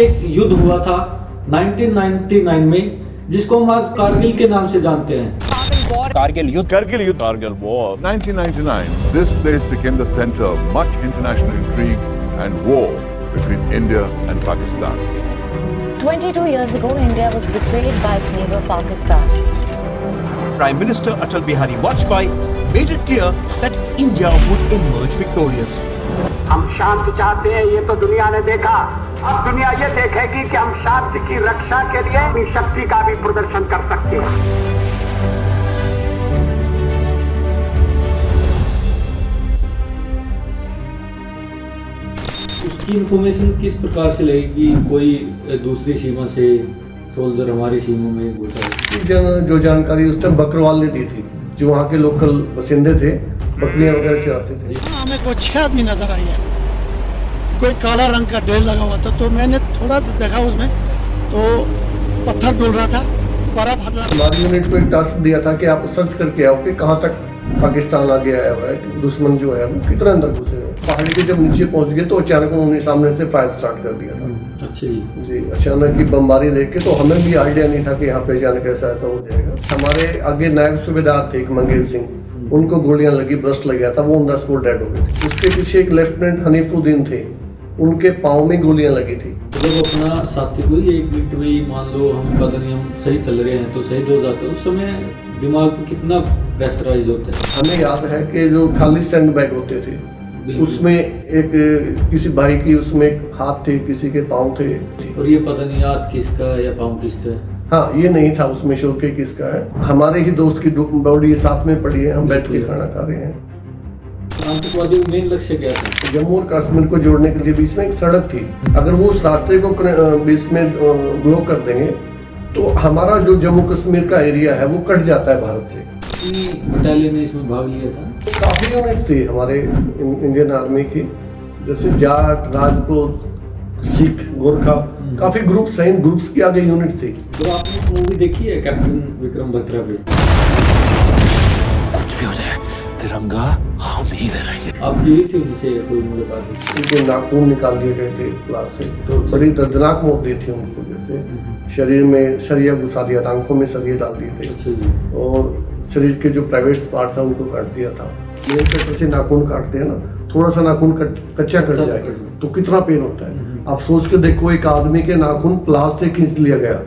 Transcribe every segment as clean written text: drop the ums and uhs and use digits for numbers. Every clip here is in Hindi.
एक युद्ध हुआ था 1999 में, जिसको हम आज कारगिल के नाम से जानते हैं। Kargil War of 1999. This place became the center of much international intrigue and war between India and Pakistan. 22 years ago, India was betrayed by its neighbor Pakistan. Prime Minister Atal Bihari Vajpayee made it clear that India would emerge victorious. हम शांति चाहते हैं, ये तो दुनिया ने देखा। अब दुनिया ये देखेगी कि हम शांति की रक्षा के लिए अपनी शक्ति का भी प्रदर्शन कर सकते हैं। उसकी इंफॉर्मेशन किस प्रकार से लगेगी? कोई दूसरी सीमा से सोल्जर हमारी सीमा में घुसा? जो जानकारी उस टाइम बकरवाल ने दी थी, जो वहाँ के लोकल बसिंदे थे, बकरियां वगैरह चराते थे। हमें कोई 6 आदमी नजर आई है, कोई काला रंग का ढेर लगा हुआ था, तो मैंने थोड़ा सा देखा उसमें, तो पत्थर डोल रहा था, बर्फ हट रहा था। हमारी यूनिट को एक टास्क दिया था कि आप सर्च करके आओ कि कहाँ तक पाकिस्तान आगे आया हुआ है, दुश्मन जो है वो कितना अंदर घुसे हुए। पहाड़ी के जब नीचे पहुंच गए तो अचानक उन्होंने सामने से फायर स्टार्ट कर दिया था। अच्छा जी। अचानक की बमबारी देख के तो हमें भी आइडिया नहीं था कि यहाँ पे अचानक ऐसा हो जाएगा। हमारे आगे नायब सूबेदार थे एक मंगेल सिंह, उनको गोलियां लगी, ब्रस्ट लग गया था, वो ऑन द स्पॉट डेड हो गए थे। उसके पीछे एक लेफ्टिनेंट हनीफुद्दीन थे, उनके पाँव में गोलियां लगी थी। जब अपना साथी को ही 1 मिनट में ही मान लो हम पता नहीं हम सही चल रहे हैं तो शहीद हो जाते हैं, उस समय दिमाग को कितना प्रेशराइज होता है? हमें याद है कि जो खाली सैंड बैग होते थे, उसमें एक किसी भाई की उसमें हाथ थे, किसी के पाँव थे, और ये पता नहीं हाथ किसका है या पाँव किसका है। हाँ, ये नहीं था उसमें शोर के किसका है। हमारे ही दोस्त की बॉडी साथ में पड़ी है, हम बैठ के खाना खा रहे हैं। आतंकवादियों का मेन लक्ष्य क्या था? जम्मू और कश्मीर को जोड़ने के लिए बीच में एक सड़क थी, अगर वो उस रास्ते को बीच में ब्लॉक कर देंगे तो हमारा जो जम्मू कश्मीर का एरिया है वो कट जाता है भारत से। बटालियन ने इसमें भाग लिया था। काफी यूनिट थी हमारे इंडियन आर्मी की, जैसे जाट, राजपूत, सिख, गोरखा, काफी ग्रुप्स हैं, ग्रुप्स की आगे यूनिट थी। तो आपने मूवी देखी है कैप्टन विक्रम बत्रा पे? कुछ भी हो जाए, तिरंगा हम ही लहराएंगे। आपकी हुई थी उनसे कोई मुलाकात? उनके नाखून निकाल दिए गए थे क्लास से, तो बड़ी दर्दनाक मौत दी थी उनको। जैसे शरीर में सरिया घुसा दिया था, आंखों में सरिया डाल दिए थे। अच्छा जी। और शरीर के जो प्राइवेट पार्ट्स हैं उनको काट दिया था। मेरे कटर से नाखून काटते हैं ना, थोड़ा सा नाखून कच्चा कट जाए तो कितना पेन होता है। आप सोच के देखो, एक आदमी के नाखून प्लास से खींच लिया गया।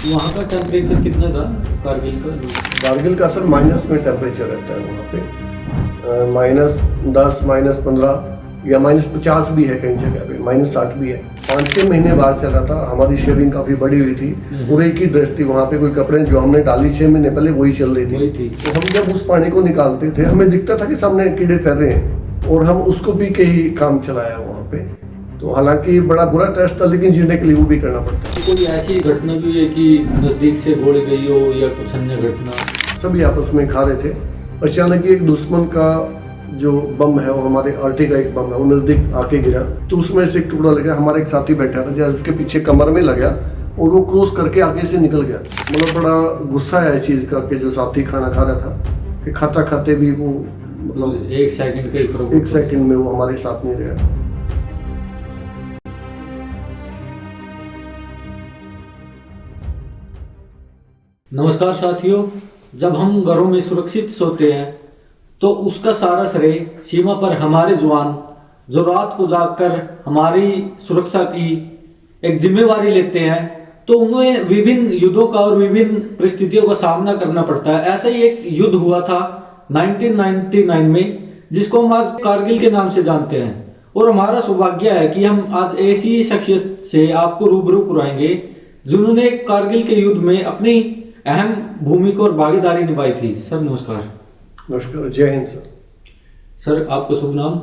वहाँ का टेम्परेचर कितना था कारगिल का? कारगिल का सर माइनस में टेम्परेचर रहता है वहाँ पे, -10, -15 या -50 भी है कई जगह पे, -60 भी है। 5-6 महीने बाद चला था। हमारी शेविंग काफी बड़ी हुई थी और एक ही ड्रेस थी वहाँ पे, कोई कपड़े जो हमने डाली 6 महीने पहले वही चल रही थी। तो हम जब उस पानी को निकालते थे हमें दिखता था कि सामने कीड़े तैर रहे हैं, और हम उसको पी के ही काम चलाया वहाँ पे। तो हालांकि बड़ा बुरा टेस्ट था, लेकिन जीने के लिए वो भी करना पड़ता है। कोई ऐसी घटना भी है कि नजदीक से गोली गई हो या कुछ अन्य घटना? सभी आपस में खा रहे थे, अचानक एक दुश्मन का जो बम है वो हमारे आरटी का एक बम है, वो नजदीक आके गिरा, तो उसमें से एक टुकड़ा लगा। हमारा एक साथी बैठा था, जैसे उसके पीछे कमर में लगा और वो क्रॉस करके आगे से निकल गया। मतलब बड़ा गुस्सा है इस चीज का कि जो साथी खाना खा रहा था, कि खाता खाते भी वो मतलब 1 सेकंड का ही फर्क, 1 सेकंड में वो हमारे साथ नहीं रहा। नमस्कार साथियों, जब हम घरों में सुरक्षित सोते हैं तो उसका सारा श्रेय सीमा पर हमारे जवान जो रात को जागकर हमारी सुरक्षा की एक जिम्मेवारी लेते हैं, तो उन्हें विभिन्न युद्धों का और विभिन्न परिस्थितियों का सामना करना पड़ता है। ऐसा ही एक युद्ध हुआ था 1999 में, जिसको हम आज कारगिल के नाम से जानते हैं। और हमारा सौभाग्य है कि हम आज ऐसी शख्सियत से आपको रूबरू कराएंगे जिन्होंने कारगिल के युद्ध में अपनी अहम भूमिका और भागीदारी निभाई थी। सर नमस्कार। नमस्कार, जय हिंद सर। सर आपका शुभ नाम?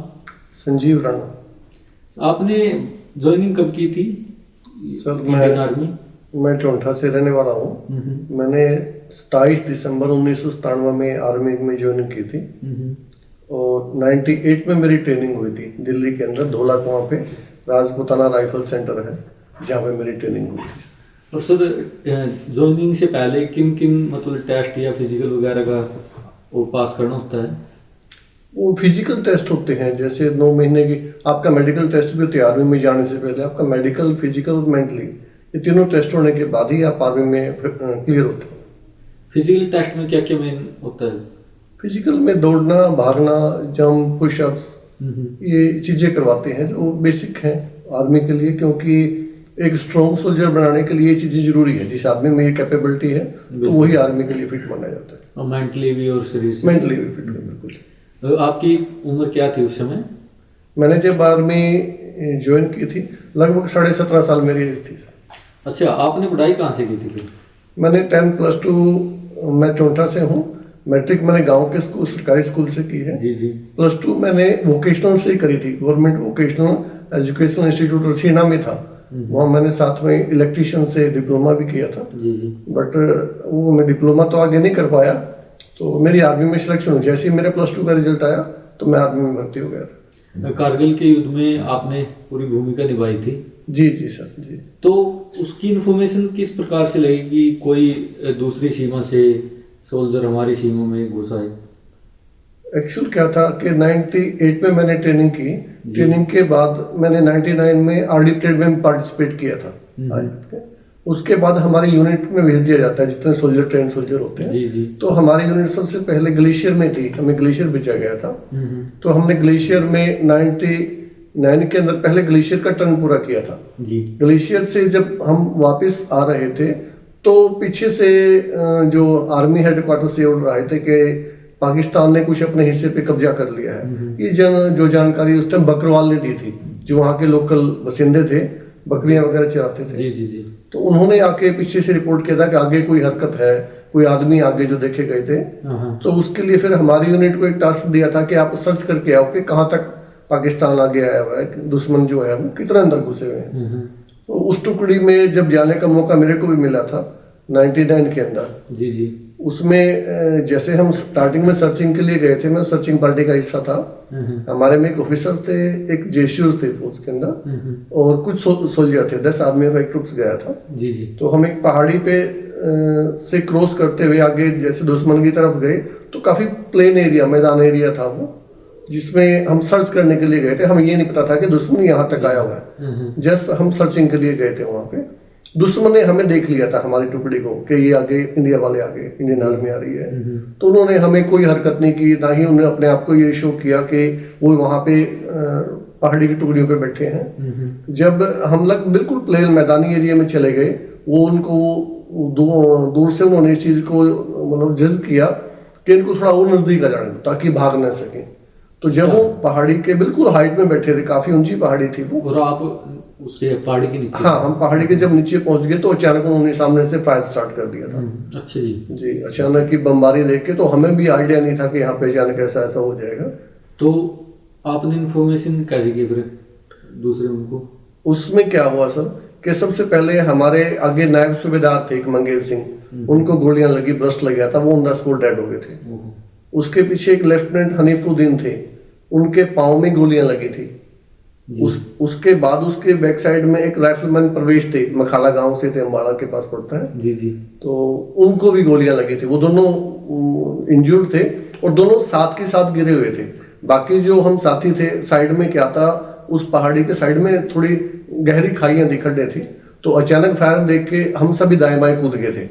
संजीव राणा। आपने ज्वाइनिंग कब की थी सर? Indian army? मैं टोंठा से रहने वाला हूँ। मैंने 27 दिसंबर 1997 में आर्मी में ज्वाइनिंग की थी, और 98 में मेरी ट्रेनिंग हुई थी दिल्ली के अंदर, ढोलाक वहाँ पे राजपूताना राइफल सेंटर है जहाँ पे मेरी ट्रेनिंग हुई थी। और सर ज्वाइनिंग से पहले किन किन मतलब टेस्ट या फिजिकल वगैरह का वो पास करना होता है? वो फिजिकल टेस्ट होते हैं, जैसे 9 महीने की आपका मेडिकल टेस्ट भी होती है आर्मी में जाने से पहले। आपका मेडिकल, फिजिकल और मेंटली, ये तीनों टेस्ट होने के बाद ही आप आर्मी में क्लियर होते हैं। फिजिकल टेस्ट में क्या क्या मेन होता है? फिजिकल में दौड़ना, भागना, जंप, पुशअप्स, ये चीज़ें करवाते हैं जो बेसिक हैं आर्मी के लिए, क्योंकि एक स्ट्रॉन्ग सोल्जर बनाने के लिए ये चीज़ें जरूरी है। जिस आदमी में ये कैपेबिलिटी है तो वही आर्मी के लिए फिट माना जाता है, और मेंटली भी और शरीर से। मेंटली भी फिट है, बिल्कुल। तो आपकी उम्र क्या थी उस समय? मैंने जब आर्मी ज्वाइन की थी लगभग 17.5 साल मेरी एज थी। अच्छा, आपने पढ़ाई कहाँ से की थी फिर? मैंने 10+2 मैं टोंटा से हूँ। मैट्रिक मैंने गांव के स्कूल, सरकारी स्कूल से की है। जी जी। +2 मैंने वोकेशनल से करी थी, गवर्नमेंट वोकेशनल एजुकेशन इंस्टीट्यूट रसीना में था। वहाँ मैंने साथ में इलेक्ट्रीशियन से डिप्लोमा भी किया था। जी जी। बट वो मैं डिप्लोमा तो आगे नहीं कर पाया, तो मेरी आर्मी में सिलेक्शन हुई। जैसे ही मेरा +2 का रिजल्ट आया तो मैं आर्मी में भर्ती हो गया था। कारगिल के युद्ध में आपने पूरी भूमिका निभाई थी। जी जी सर जी। तो उसकी इन्फॉर्मेशन किस प्रकार से लगी कि कोई दूसरी सीमा से सोल्जर हमारी सीमा में घुसा है? एक्चुअल क्या था कि 98 में मैंने ट्रेनिंग की। ट्रेनिंग के बाद मैंने 99 में आरडी परेड में पार्टिसिपेट किया था। उसके बाद हमारे यूनिट में भेज दिया जाता है जितने सोल्जर, ट्रेन सोल्जर होते हैं। जी जी। तो हमारी यूनिट सबसे पहले ग्लेशियर में थी, हमें ग्लेशियर भेजा गया था। तो हमने ग्लेशियर में 99 के अंदर पहले ग्लेशियर का टर्न पूरा किया था। जी। ग्लेशियर से जब हम वापस आ रहे थे तो पीछे से जो आर्मी हेडक्वार्टर से उड़ रहे थे कि पाकिस्तान ने कुछ अपने हिस्से पे कब्जा कर लिया है। ये जो जानकारी उस टाइम बकरवाल ने दी थी, जो वहाँ के लोकल बसिंदे थे, बकरियां वगैरह चराते थे। जी जी जी। तो उन्होंने आके पीछे से रिपोर्ट किया था कि आगे कोई हरकत है, कोई आदमी आगे जो देखे गए थे। तो उसके लिए फिर हमारी यूनिट को एक टास्क दिया था कि आप सर्च करके आओ कि कहाँ तक पाकिस्तान आगे आया हुआ है, दुश्मन जो है वो कितना अंदर घुसे हुए हैं। तो उस टुकड़ी में जब जाने का मौका मेरे को भी मिला था 99 के अंदर। जी जी। उसमें जैसे हम स्टार्टिंग में सर्चिंग के लिए गए थे, मैं सर्चिंग पार्टी का हिस्सा था। हमारे में एक ऑफिसर थे, एक जेशूर थे फौज के अंदर, और कुछ सोल्जर थे। 10 आदमियों का एक ट्रुप्स गया था। जी जी। तो हम एक पहाड़ी पे से क्रॉस करते हुए आगे जैसे दुश्मन की तरफ गए तो काफी प्लेन एरिया, मैदान एरिया था वो, जिसमें हम सर्च करने के लिए गए थे। हमें ये नहीं पता था कि दुश्मन यहाँ तक आया हुआ है। जस्ट हम सर्चिंग के लिए गए थे वहां पे। दुश्मन ने हमें देख लिया था, हमारी टुकड़ी को, कि ये आगे इंडिया वाले आगे, इंडियन आर्मी आ रही है। तो उन्होंने हमें कोई हरकत नहीं की, ना ही उन्होंने अपने आप को ये शो किया कि वो वहां पे पहाड़ी की टुकड़ियों पे बैठे हैं। जब हम लोग बिल्कुल प्लेन मैदानी एरिया में चले गए, वो उनको दूर से उन्होंने इस चीज को मतलब जज किया कि इनको थोड़ा और नजदीक आ जाने दो ताकि भाग न सके। तो जब वो पहाड़ी के बिल्कुल हाइट में बैठे थे, काफी ऊंची पहाड़ी थी वो, और आप उसके पहाड़ी के नीचे? हाँ, हम पहाड़ी के जब नीचे पहुंच गए तो अचानक उन्होंने सामने से फायर स्टार्ट कर दिया था। अच्छा जी। जी, अचानक की बमबारी देख के तो हमें भी आइडिया नहीं था कि यहाँ पे अचानक ऐसा ऐसा हो जाएगा। तो आपने इन्फॉर्मेशन कैसे की फिर दूसरे उनको? उसमें क्या हुआ सर कि सबसे पहले हमारे आगे नायब सूबेदार थे एक मंगेश सिंह, उनको गोलियां लगी, ब्रस्ट लग गया था, वो ऑन द स्पॉट डेड हो गए थे। उसके पीछे एक लेफ्टिनेंट हनीफुद्दीन थे, उनके पाँव में गोलियां लगी थी। उसके बाद उसके बैक साइड में एक राइफलमैन प्रवेश थे, मखाला गांव से थे, अम्बाड़ा के पास पड़ता है। जी जी। तो उनको भी गोलियां लगी थी, वो दोनों इंज्यूर्ड थे और दोनों साथ के साथ गिरे हुए थे। बाकी जो हम साथी थे, साइड में क्या था, उस पहाड़ी के साइड में थोड़ी गहरी खाइयां थी, खड्डे थी। तो अचानक फायर देख के हम सभी दाएं बाएं कूद गए थे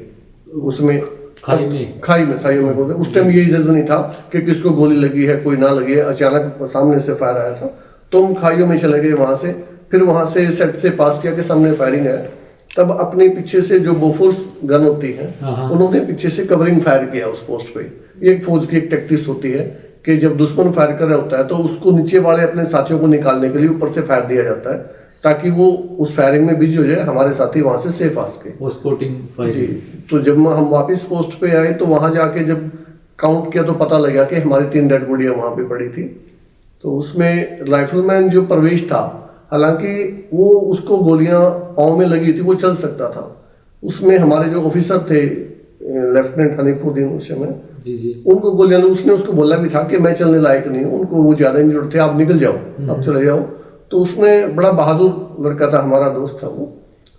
उसमें, खाई में साइयों में कूदे। उस टाइम ये जज नहीं था कि किसको गोली लगी है, कोई ना लगी है। अचानक सामने से फायर आया था तो हम खाइयों में चले गए वहां से। फिर वहां से सेट से पास किया कि सामने फायरिंग है। तब अपने पीछे से जो बोफोर्स गन होती है, उन्होंने पीछे से कवरिंग फायर किया उस पोस्ट पे। एक फौज की एक टैक्टिस होती है कि जब दुश्मन फायर कर रहा होता है तो उसको नीचे वाले अपने साथियों को निकालने के लिए ऊपर से फायर दिया जाता है ताकि वो उस फायरिंग में बिजी हो जाए, हमारे साथी वहां से सेफ आ सके। Sporting firing. तो जब हम वापस पोस्ट पे आए तो वहां जाके जब काउंट किया तो पता लगा कि हमारी 3 डेड बॉडियां वहां पे पड़ी थी। तो उसमें राइफलमैन जो प्रवेश था, हालांकि वो उसको गोलियां पाँव में लगी थी, वो चल सकता था। उसमें हमारे जो ऑफिसर थे, लेफ्टिनेंट हनीफुद्दीन उस समय, उनको गोलियां, उसने उसको बोला भी था कि मैं चलने लायक नहीं हूँ, उनको वो ज्यादा इंजर्ड थे, आप निकल जाओ, आप चले जाओ। तो उसने, बड़ा बहादुर लड़का था, हमारा दोस्त था वो,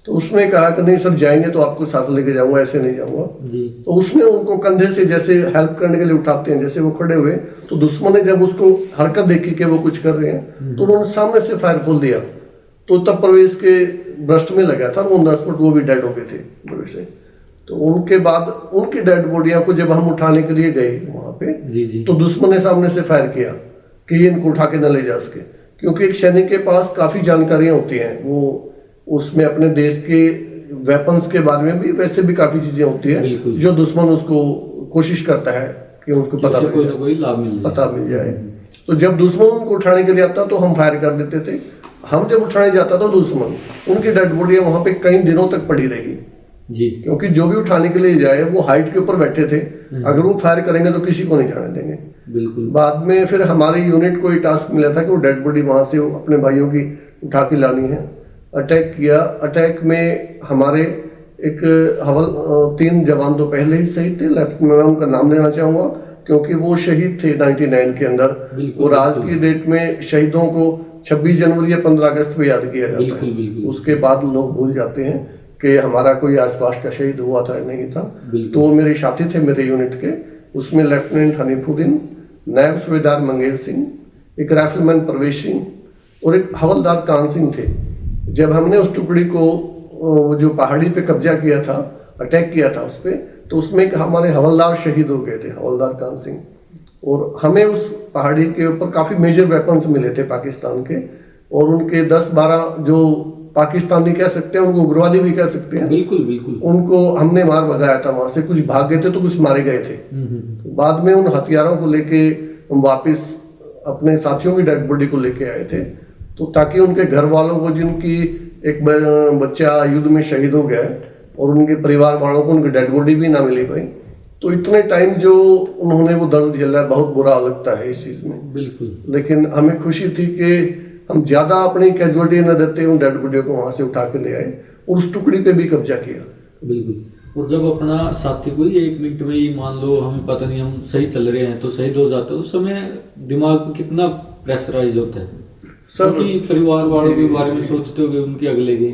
तो उसने कहा कि नहीं सर जाएंगे तो आपको साथ लेके जाऊंगा, ऐसे नहीं जाऊंगा। जी। तो उसने उनको कंधे से जैसे हेल्प करने के लिए उठाते हैं, जैसे वो खड़े हुए, तो दुश्मन ने जब उसको हरकत देखी कि वो कुछ कर रहे हैं तो उन्होंने सामने से फायर खोल दिया। तो तब प्रवेश के ब्रस्ट में लगा था, वो 10 फुट वो भी डेड हो गए थे प्रवेश से। तो उनके बाद उनकी डेड बॉडियां को जब हम उठाने के लिए गए वहां पे, जी जी। तो दुश्मन ने सामने से फायर किया कि ये इनको उठा के न ले जा सके, क्योंकि एक सैनिक के पास काफी जानकारियां होती हैं, वो उसमें अपने देश के वेपन्स के बारे में भी वैसे भी काफी चीजें होती है जो दुश्मन उसको कोशिश करता है कि उनको पता कोई ना कोई लाभ मिल जाए, पता मिल जाए। तो जब दुश्मन उनको उठाने के लिए आता तो हम फायर कर देते थे, हम जब उठाने जाता तो दुश्मन, उनकी डेड बॉडियां वहां पे कई दिनों तक पड़ी रही जी। क्योंकि जो भी उठाने के लिए जाए वो हाइट के ऊपर बैठे थे, अगर वो फायर करेंगे तो किसी को नहीं जाने देंगे। बिल्कुल। बाद में फिर हमारी यूनिट को ये टास्क मिला था कि वो डेड बॉडी वहां से अपने भाइयों की उठा के लानी है। अटैक किया, अटैक में हमारे एक 3 जवान तो पहले ही शहीद थे, लेफ्टिनेंट मैं उनका नाम लेना चाहूंगा क्योंकि वो शहीद थे 99 के अंदर, और आज की डेट में शहीदों को 26 जनवरी या 15 अगस्त में याद किया जाता है। उसके बाद लोग भूल जाते हैं कि हमारा कोई आसपास का शहीद हुआ था नहीं था। तो वो मेरे साथी थे मेरे यूनिट के, उसमें लेफ्टिनेंट हनीफुद्दीन, नायब सूबेदार मंगेश सिंह, एक राइफलमैन परवेश सिंह और एक हवलदार कान सिंह थे। जब हमने उस टुकड़ी को जो पहाड़ी पे कब्जा किया था, अटैक किया था उस पे, तो उसमें हमारे हवलदार शहीद हो गए थे, हवलदार कान सिंह। और हमें उस पहाड़ी के ऊपर काफी मेजर वेपन्स मिले थे पाकिस्तान के, और उनके 10-12 जो पाकिस्तानी कह सकते हैं, उनको उग्रवादी भी कह सकते हैं, बिल्कुल बिल्कुल, उनको हमने मार भगाया था वहां से। कुछ भाग गए थे तो कुछ मारे गए थे। बाद में उन हथियारों को लेके हम वापिस अपने साथियों की डेड बॉडी को लेके आए थे, तो ताकि उनके घर वालों को, जिनकी एक बच्चा युद्ध में शहीद हो गया और उनके परिवार वालों को उनकी डेड बॉडी भी ना मिली पाई, तो इतने टाइम जो उन्होंने वो दर्द झेला, बहुत बुरा लगता है इस चीज में। बिल्कुल। लेकिन हमें खुशी थी कि हम ज्यादा अपनी कैजुअलिटी न देते उन डेड बॉडियों को वहां से उठा के ले आए और उस टुकड़ी पे भी कब्जा किया। बिल्कुल। और जब अपना साथी को ही 1 मिनट में ही मान लो हमें पता नहीं हम सही चल रहे हैं तो शहीद हो जाता है, उस समय दिमाग में कितना प्रेशराइज होता है सर, क्योंकि परिवार वालों के बारे में सोचते हो उनके अगले के।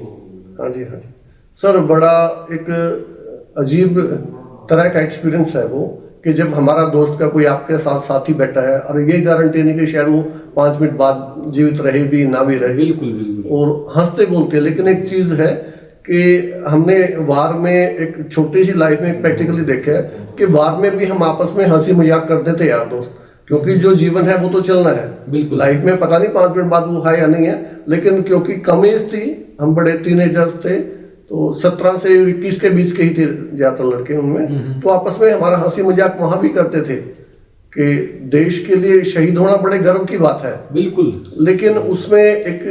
हाँ जी सर, बड़ा एक अजीब तरह का एक्सपीरियंस है वो, कि जब हमारा दोस्त का कोई आपके साथ साथी बैठा है और ये गारंटी नहीं कि शायद वो 5 मिनट बाद जीवित रहे भी ना भी रहे। बिल्कुल बिल्कुल। और हंसते बोलते, लेकिन एक चीज है कि हमने वार में एक छोटी सी लाइफ में प्रैक्टिकली देखा है कि वार में भी हम आपस में हंसी मजाक करते थे यार दोस्त, क्योंकि जो जीवन है वो तो चलना है। बिल्कुल। लाइफ में पता नहीं 5 मिनट बाद वो है या नहीं है, लेकिन क्योंकि कम एज थी, हम बड़े टीनेजर्स थे, तो 17 से 21 के बीच के ही थे ज्यादातर लड़के उनमें, तो आपस में हमारा हंसी मजाक वहां भी करते थे कि देश के लिए शहीद होना बड़े गर्व की बात है। बिल्कुल। लेकिन उसमें एक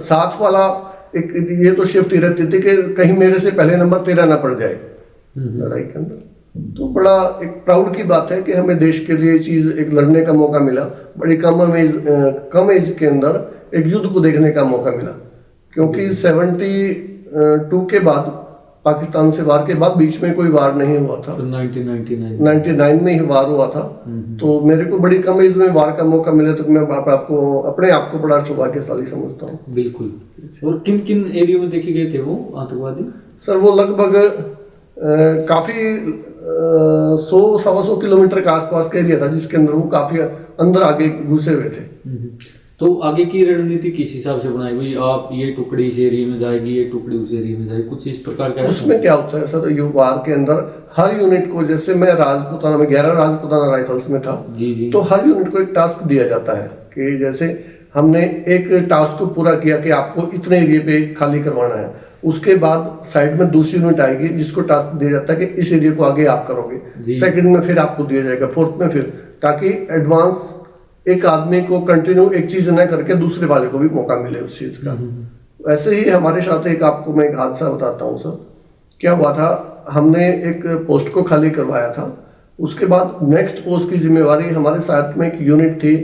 साथ वाला एक ये तो शिफ्ट ही रहती थी कि कहीं मेरे से पहले नंबर तेरा ना पड़ जाए लड़ाई के अंदर। तो बड़ा एक प्राउड की बात है कि हमें देश के लिए चीज एक लड़ने का मौका मिला, बड़ी कम एज के अंदर एक युद्ध को देखने का मौका मिला, क्योंकि 72 के बाद, पाकिस्तान से वार के बाद बीच में कोई वार नहीं हुआ था, तो 1999 में ही वार हुआ था। तो मेरे को बड़ी कम एज में वार का मौका मिला, तो मैं आपको अपने आप को बड़ा सौभाग्यशाली समझता हूँ। बिल्कुल। और किन किन एरिया में देखे गए थे वो आतंकवादी? सर वो लगभग काफी 100-125 किलोमीटर के आसपास का एरिया था, जिसके अंदर वो काफी अंदर आगे घुसे हुए थे। तो आगे की रणनीति किस हिसाब से बनाई हुई? आप ये टुकड़ी इस एरिया में जाएगी, ये टुकड़ी उस एरिया में जाएगी, कुछ इस प्रकार का? उसमें क्या होता है सर, वार के अंदर हर यूनिट को, जैसे मैं राजपुताना में 11 राजपुताना राइफल्स में था, जी। तो हर यूनिट को एक टास्क दिया जाता है कि जैसे हमने एक टास्क को पूरा किया कि आपको इतने एरिया पे खाली करवाना है, उसके बाद साइड में दूसरी यूनिट आएगी जिसको टास्क दिया जाता है कि इस एरिया को आगे आप करोगे, सेकंड में फिर आपको दिया जाएगा, फोर्थ में फिर, ताकि एडवांस एक आदमी को कंटिन्यू एक चीज न करके दूसरे वाले को भी मौका मिले उस चीज का। ऐसे ही हमारे साथ एक आपको मैं एक हादसा बताता हूँ सर। क्या हुआ था, हमने एक पोस्ट को खाली करवाया था, उसके बाद नेक्स्ट पोस्ट की जिम्मेवारी हमारे साथ में एक यूनिट थी,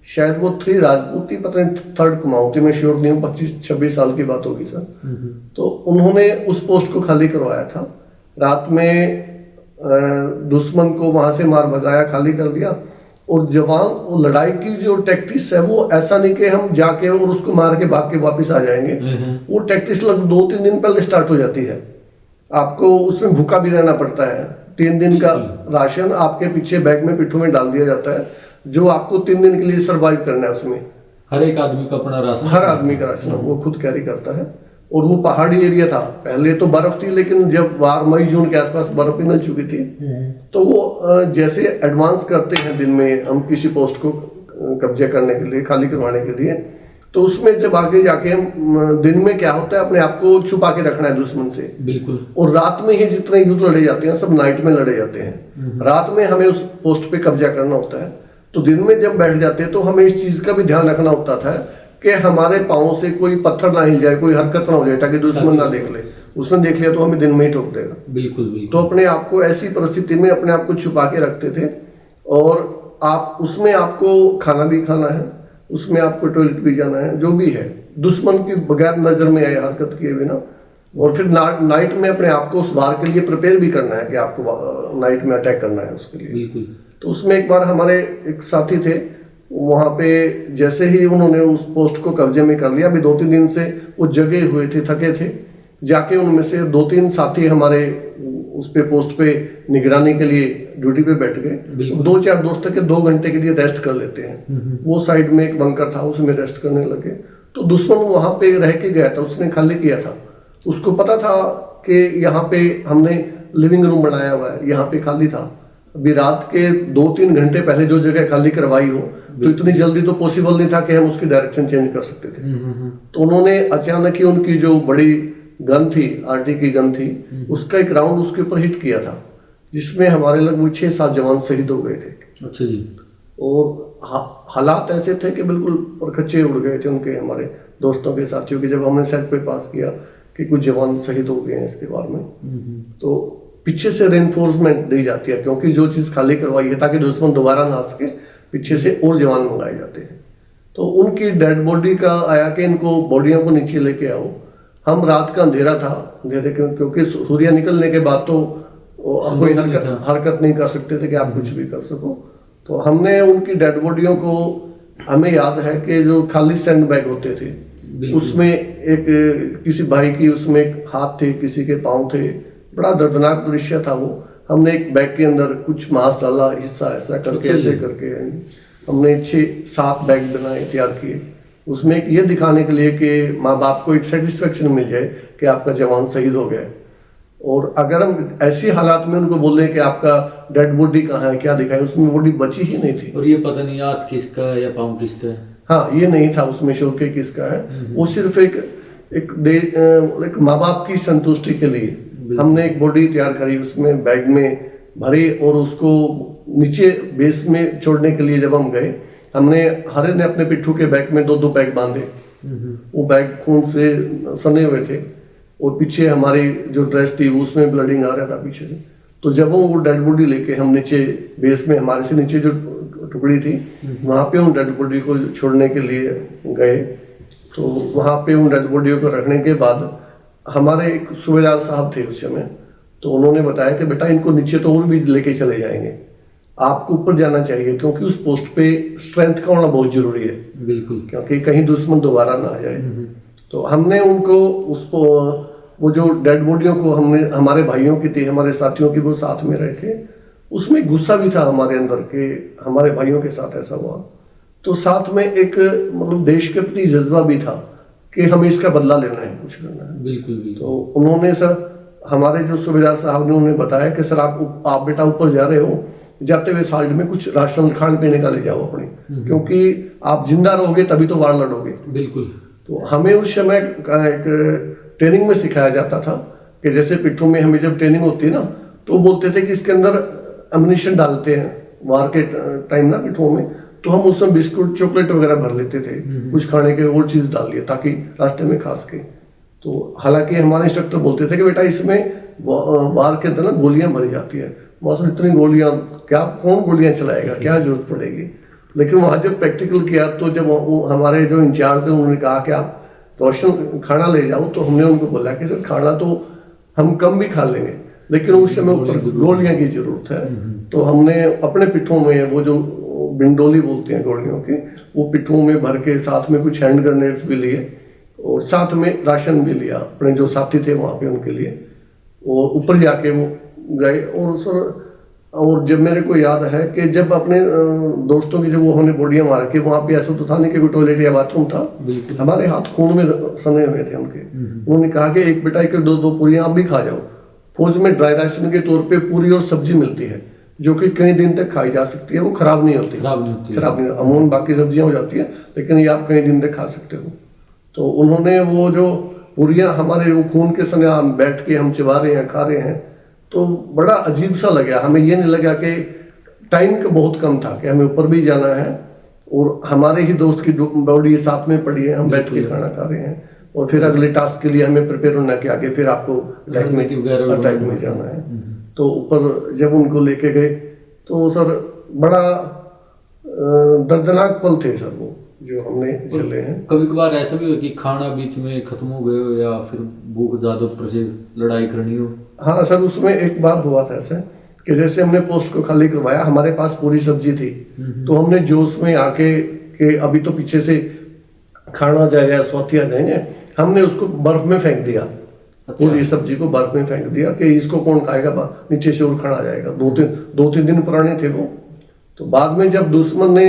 शायद वो 3 राजपूत थी, पता नहीं 3rd कुमाऊं थी, मैं श्योर नहीं हूँ, 25-26 साल की बात होगी सर। तो उन्होंने उस पोस्ट को खाली करवाया था। रात में दुश्मन को वहां से मार भगाया, खाली कर दिया। और जवान वो लड़ाई की जो टैक्टिक्स है वो ऐसा नहीं कि हम जाके और उसको मार के भाग के वापस आ जाएंगे। वो टैक्टिक्स लगभग 2-3 दिन पहले स्टार्ट हो जाती है। आपको उसमें भूखा भी रहना पड़ता है। 3 दिन का राशन आपके पीछे बैग में पिट्ठू में डाल दिया जाता है, जो आपको 3 दिन के लिए सरवाइव करना है। उसमें हर एक आदमी का अपना राशन, हर आदमी का राशन वो खुद कैरी करता है। और वो पहाड़ी एरिया था, पहले तो बर्फ थी, लेकिन जब वार मई जून के आसपास बर्फ पिघल चुकी थी, तो वो जैसे एडवांस करते हैं दिन में हम किसी पोस्ट को कब्जे करने के लिए, खाली करवाने के लिए, तो उसमें जब आगे जाके दिन में क्या होता है, अपने आप को छुपा के रखना है दुश्मन से। बिल्कुल। और रात में ही जितने युद्ध लड़े जाते हैं सब नाइट में लड़े जाते हैं। रात में हमें उस पोस्ट पे कब्जा करना होता है, तो दिन में जब बैठ जाते हैं तो हमें इस चीज का भी ध्यान रखना होता था कि हमारे पाँव से कोई पत्थर ना हिल जाए, कोई हरकत ना हो जाए, ताकि दुश्मन ना देख ले। उसने देख लिया तो हमें दिन में ही ठोक देगा। बिल्कुल बिल्कुल। तो अपने आप को ऐसी परिस्थिति में अपने आप को छुपा के रखते थे। और आप उसमें आपको खाना भी खाना है, उसमें आपको टॉयलेट भी जाना है, जो भी है दुश्मन की बगैर नजर में आए हरकत किए बिना। और फिर नाइट में अपने आप को उस वार के लिए प्रिपेयर भी करना है कि आपको नाइट में अटैक करना है उसके लिए। बिल्कुल। तो उसमें एक बार हमारे एक साथी थे, वहां पे जैसे ही उन्होंने उस पोस्ट को कब्जे में कर लिया, अभी 2-3 दिन से वो जगे हुए थे, थके थे, जाके उनमें से 2-3 साथी हमारे उस पे पोस्ट पे निगरानी के लिए ड्यूटी पे बैठ गए। 2-4 दोस्त के 2 घंटे के लिए रेस्ट कर लेते हैं। वो साइड में एक बंकर था, उसमें रेस्ट करने लगे, तो दुश्मन वहां पे रह के गया था, उसने खाली किया था। उसको पता था कि यहाँ पे हमने लिविंग रूम बनाया हुआ है, यहाँ पे खाली था। अभी रात के 2-3 घंटे पहले जो जगह खाली करवाई हो, तो इतनी जल्दी तो पॉसिबल नहीं था कि हम उसकी डायरेक्शन चेंज कर सकते थे। तो उन्होंने अचानक ही उनकी जो बड़ी गन थी, आरटी की गन थी, उसका एक राउंड उसके ऊपर हिट किया था, जिसमें हमारे लगभग 6-7 जवान शहीद हो गए थे। अच्छा जी। और हालात ऐसे थे कि बिल्कुल परखच्चे उड़ गए थे उनके, हमारे दोस्तों के, साथियों के। जब हमने सेट पे पास किया कि कुछ जवान शहीद हो गए हैं इसके बारे में, तो पीछे से रेनफोर्समेंट दी जाती है, क्योंकि जो चीज खाली करवाई है ताकि दुश्मन दोबारा ना आ सके, पीछे से और जवान मंगाए जाते हैं। तो उनकी डेड बॉडी का आया कि इनको बॉडियों को नीचे लेके आओ। हम रात का अंधेरा था, अंधेरे क्योंकि सूर्य निकलने के बाद तो आप कोई हरकत नहीं कर सकते थे कि आप कुछ भी कर सको। तो हमने उनकी डेड बॉडियों को, हमें याद है कि जो खाली सैंड बैग होते थे, उसमें एक किसी भाई की उसमें एक हाथ थे, किसी के पाँव थे, बड़ा दर्दनाक दृश्य था वो। हमने एक बैग के अंदर कुछ मांस डाला, हिस्सा ऐसा करके, ऐसे करके हमने 6-7 बैग बनाए, तैयार किए। उसमें एक ये दिखाने के लिए कि माँ बाप को एक सेटिस्फेक्शन मिल जाए कि आपका जवान शहीद हो गया। और अगर हम ऐसी हालात में उनको बोले कि आपका डेड बॉडी कहाँ है, क्या दिखाए, उसमें बॉडी बची ही नहीं थी। और ये पता नहीं हाथ किसका है या पाँव किसका है। हाँ, ये नहीं था उसमें शोर के किसका है। वो सिर्फ एक माँ बाप की संतुष्टि के लिए हमने एक बॉडी तैयार करी, उसमें बैग में भरी, और उसको नीचे बेस में छोड़ने के लिए जब हम गए, हमने हरे ने अपने पिट्ठू के बैग में 2-2 बैग बांधे। वो बैग खून से सने हुए थे, और पीछे हमारी जो ड्रेस थी उसमें ब्लडिंग आ रहा था पीछे से। तो जब वो डेड बॉडी लेके हम नीचे बेस में, हमारे से नीचे जो टुकड़ी थी, वहां पे उन डेड बॉडी को छोड़ने के लिए गए। तो वहां पे उन डेड बॉडियों को रखने के बाद हमारे एक सूबेदार साहब थे उस समय, तो उन्होंने बताया कि बेटा इनको नीचे तो और भी लेके चले जाएंगे, आपको ऊपर जाना चाहिए, क्योंकि उस पोस्ट पे स्ट्रेंथ का होना बहुत जरूरी है। बिल्कुल। क्योंकि कहीं दुश्मन दोबारा ना आ जाए। तो हमने उनको वो जो डेड बॉडियों को हमने, हमारे भाइयों की थी, हमारे साथियों की, वो साथ में रखे। उसमें गुस्सा भी था हमारे अंदर के हमारे भाइयों के साथ ऐसा हुआ। तो साथ में एक मतलब देश के प्रति जज्बा भी था कि हमें इसका बदला लेना है, कुछ करना है। बिल्कुल बिल्कुल। तो उन्होंने सर, हमारे जो सूबेदार साहब ने उन्हें बताया कि सर आप बेटा ऊपर जा रहे हो, जाते हुए साइड में कुछ राशन खाने पीने का ले जाओ अपने, क्योंकि आप जिंदा रहोगे तभी तो वार लड़ोगे। बिल्कुल। तो हमें उस समय एक ट्रेनिंग में सिखाया जाता था कि जैसे पिट्ठू में हमें जब ट्रेनिंग होती है ना, तो बोलते थे कि इसके अंदर अम्युनिशन डालते हैं वार के टाइम ना पिट्ठू में, तो हम उसमें बिस्कुट चॉकलेट वगैरह भर लेते थे, कुछ खाने के और चीज डाल लिए ताकि रास्ते में खा सके। तो हालांकि हमारे इंस्ट्रक्टर बोलते थे कि बेटा इसमें वार के अंदर ना गोलियां भरी जाती है, मौसम इतनी गोलियां, क्या कौन गोलियां चलाएगा, क्या जरूरत पड़ेगी। लेकिन वहां जब प्रैक्टिकल किया, तो जब हमारे जो इंचार्ज थे उन्होंने कहा कि आप रोशन खाना ले जाओ, तो हमने उनको बोला कि सर खाना तो हम कम भी खा लेंगे, लेकिन उस समय ऊपर गोलियां की जरूरत है। तो हमने अपने पिट्ठों में वो जो बिंडोली बोलते हैं गोलियों की, वो पिट्ठों में भर के, साथ में कुछ हैंड ग्रेनेड्स भी लिए और साथ में राशन भी लिया अपने जो साथी थे वहाँ पे उनके लिए, और ऊपर जाके वो गए। और सर, और जब मेरे को याद है कि जब अपने दोस्तों की जब वो हमने बॉडियाँ मार के, वहाँ पे ऐसा तो था नहीं कि कोई टॉयलेट या बाथरूम था, हमारे हाथ खून में सने हुए थे उनके। उन्होंने कहा कि एक बेटा एक दो पूरियाँ आप भी खा जाओ। फौज में ड्राई राशन के तौर पे पूरी और सब्जी मिलती है जो कि कई दिन तक खाई जा सकती है, वो खराब नहीं होती, खराब नहीं, अमूमन बाकी सब्जियां हो जाती है लेकिन ये आप कई दिन तक खा सकते हो। तो उन्होंने वो जो पूरियां हमारे वो खून के सने हम बैठ के हम चिबा रहे हैं, खा रहे हैं, तो बड़ा अजीब सा लगा। हमें ये नहीं लगा कि टाइम का बहुत कम था कि हमें ऊपर भी जाना है और हमारे ही दोस्त की बॉडी साथ में पड़ी है, हम बैठ के खाना खा रहे हैं और फिर अगले टास्क के लिए हमें प्रिपेयर होना कि आगे फिर आपको अटैक में जाना है। तो ऊपर जब उनको लेके गए तो सर बड़ा दर्दनाक पल थे सर वो जो हमने झेले हैं। कभी कभार ऐसा भी हो कि खाना बीच में खत्म हो गए हो या फिर भूख ज्यादा ऊपर से लड़ाई करनी हो? हाँ सर, उसमें एक बार हुआ था ऐसे कि जैसे हमने पोस्ट को खाली करवाया, हमारे पास पूरी सब्जी थी, तो हमने जोश में आके कि अभी तो पीछे से खाना जाएगा, स्वाति आ जाएंगे, हमने उसको बर्फ में फेंक दिया। पूरी सब्जी को बर्फ में फेंक दिया कि इसको कौन खाएगा, नीचे से और खाना जाएगा। दो तीन दिन पुराने थे वो। तो बाद में जब दुश्मन ने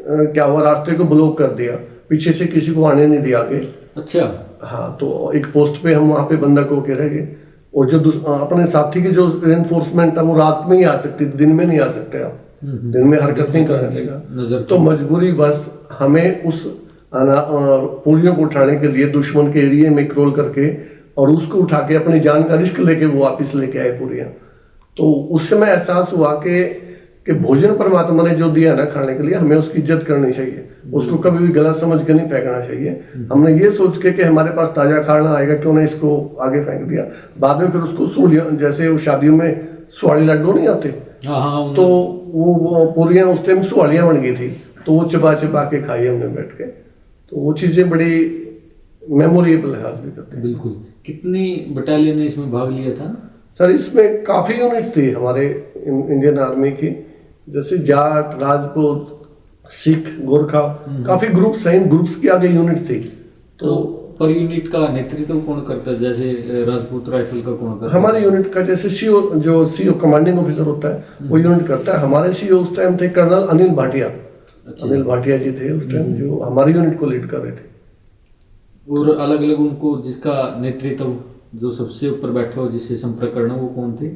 क्या हुआ, रास्ते को ब्लॉक कर दिया, पीछे से किसी को आने नहीं दिया आगे। अच्छा। हाँ, तो एक पोस्ट पे हम वहाँ पे बंधक होके रह गए और जो अपने साथी की जो रेनफोर्समेंट है वो रात में ही आ सकती, दिन में नहीं आ सकते आप, दिन में हरकत नहीं करने देगा। तो मजबूरी बस हमें उस पुलियों को उठाने के लिए दुश्मन के एरिया में क्रॉल करके और उसको उठा के अपनी जान का रिस्क लेके वो वापस लेके आए पूरियां। तो उस समय एहसास हुआ कि भोजन परमात्मा ने जो दिया ना खाने के लिए, हमें उसकी इज्जत करनी चाहिए, उसको कभी भी गलत समझ के नहीं फेंकना चाहिए। हमने ये सोच के कि हमारे पास ताजा खाना आएगा, क्यों ना इसको आगे फेंक दिया। बाद में फिर उसको सूलियां, जैसे वो शादियों में सुवाली लड्डू नहीं आते, तो वो पूरियां उस टाइम सुवालियां बन गई थी, तो वो चबा चबा के खाई हमने बैठ के। तो वो चीजें बड़ी मेमोरेबल है आज भी करते हैं। बिल्कुल। कितनी बटालियन ने इसमें भाग लिया था? सर इसमें काफी यूनिट थी हमारे इंडियन आर्मी की, जैसे जाट, राजपूत, सिख, गोरखा, काफी ग्रुप्स हैं। इन ग्रुप्स की आगे यूनिट थी। तो पर यूनिट का नेतृत्व कौन करता है? जैसे राजपूत राइफल का कौन करता है? हमारे यूनिट का जैसे सीओ, जो सीओ कमांडिंग ऑफिसर होता है वो यूनिट करता है। हमारे सीओ उस टाइम थे कर्नल अनिल भाटिया। अनिल भाटिया जी थे उस टाइम जो हमारी यूनिट को लीड कर रहे थे। और अलग अलग उनको जिसका नेतृत्व जो सबसे ऊपर बैठा हो, जिससे संपर्क करना, वो कौन थे?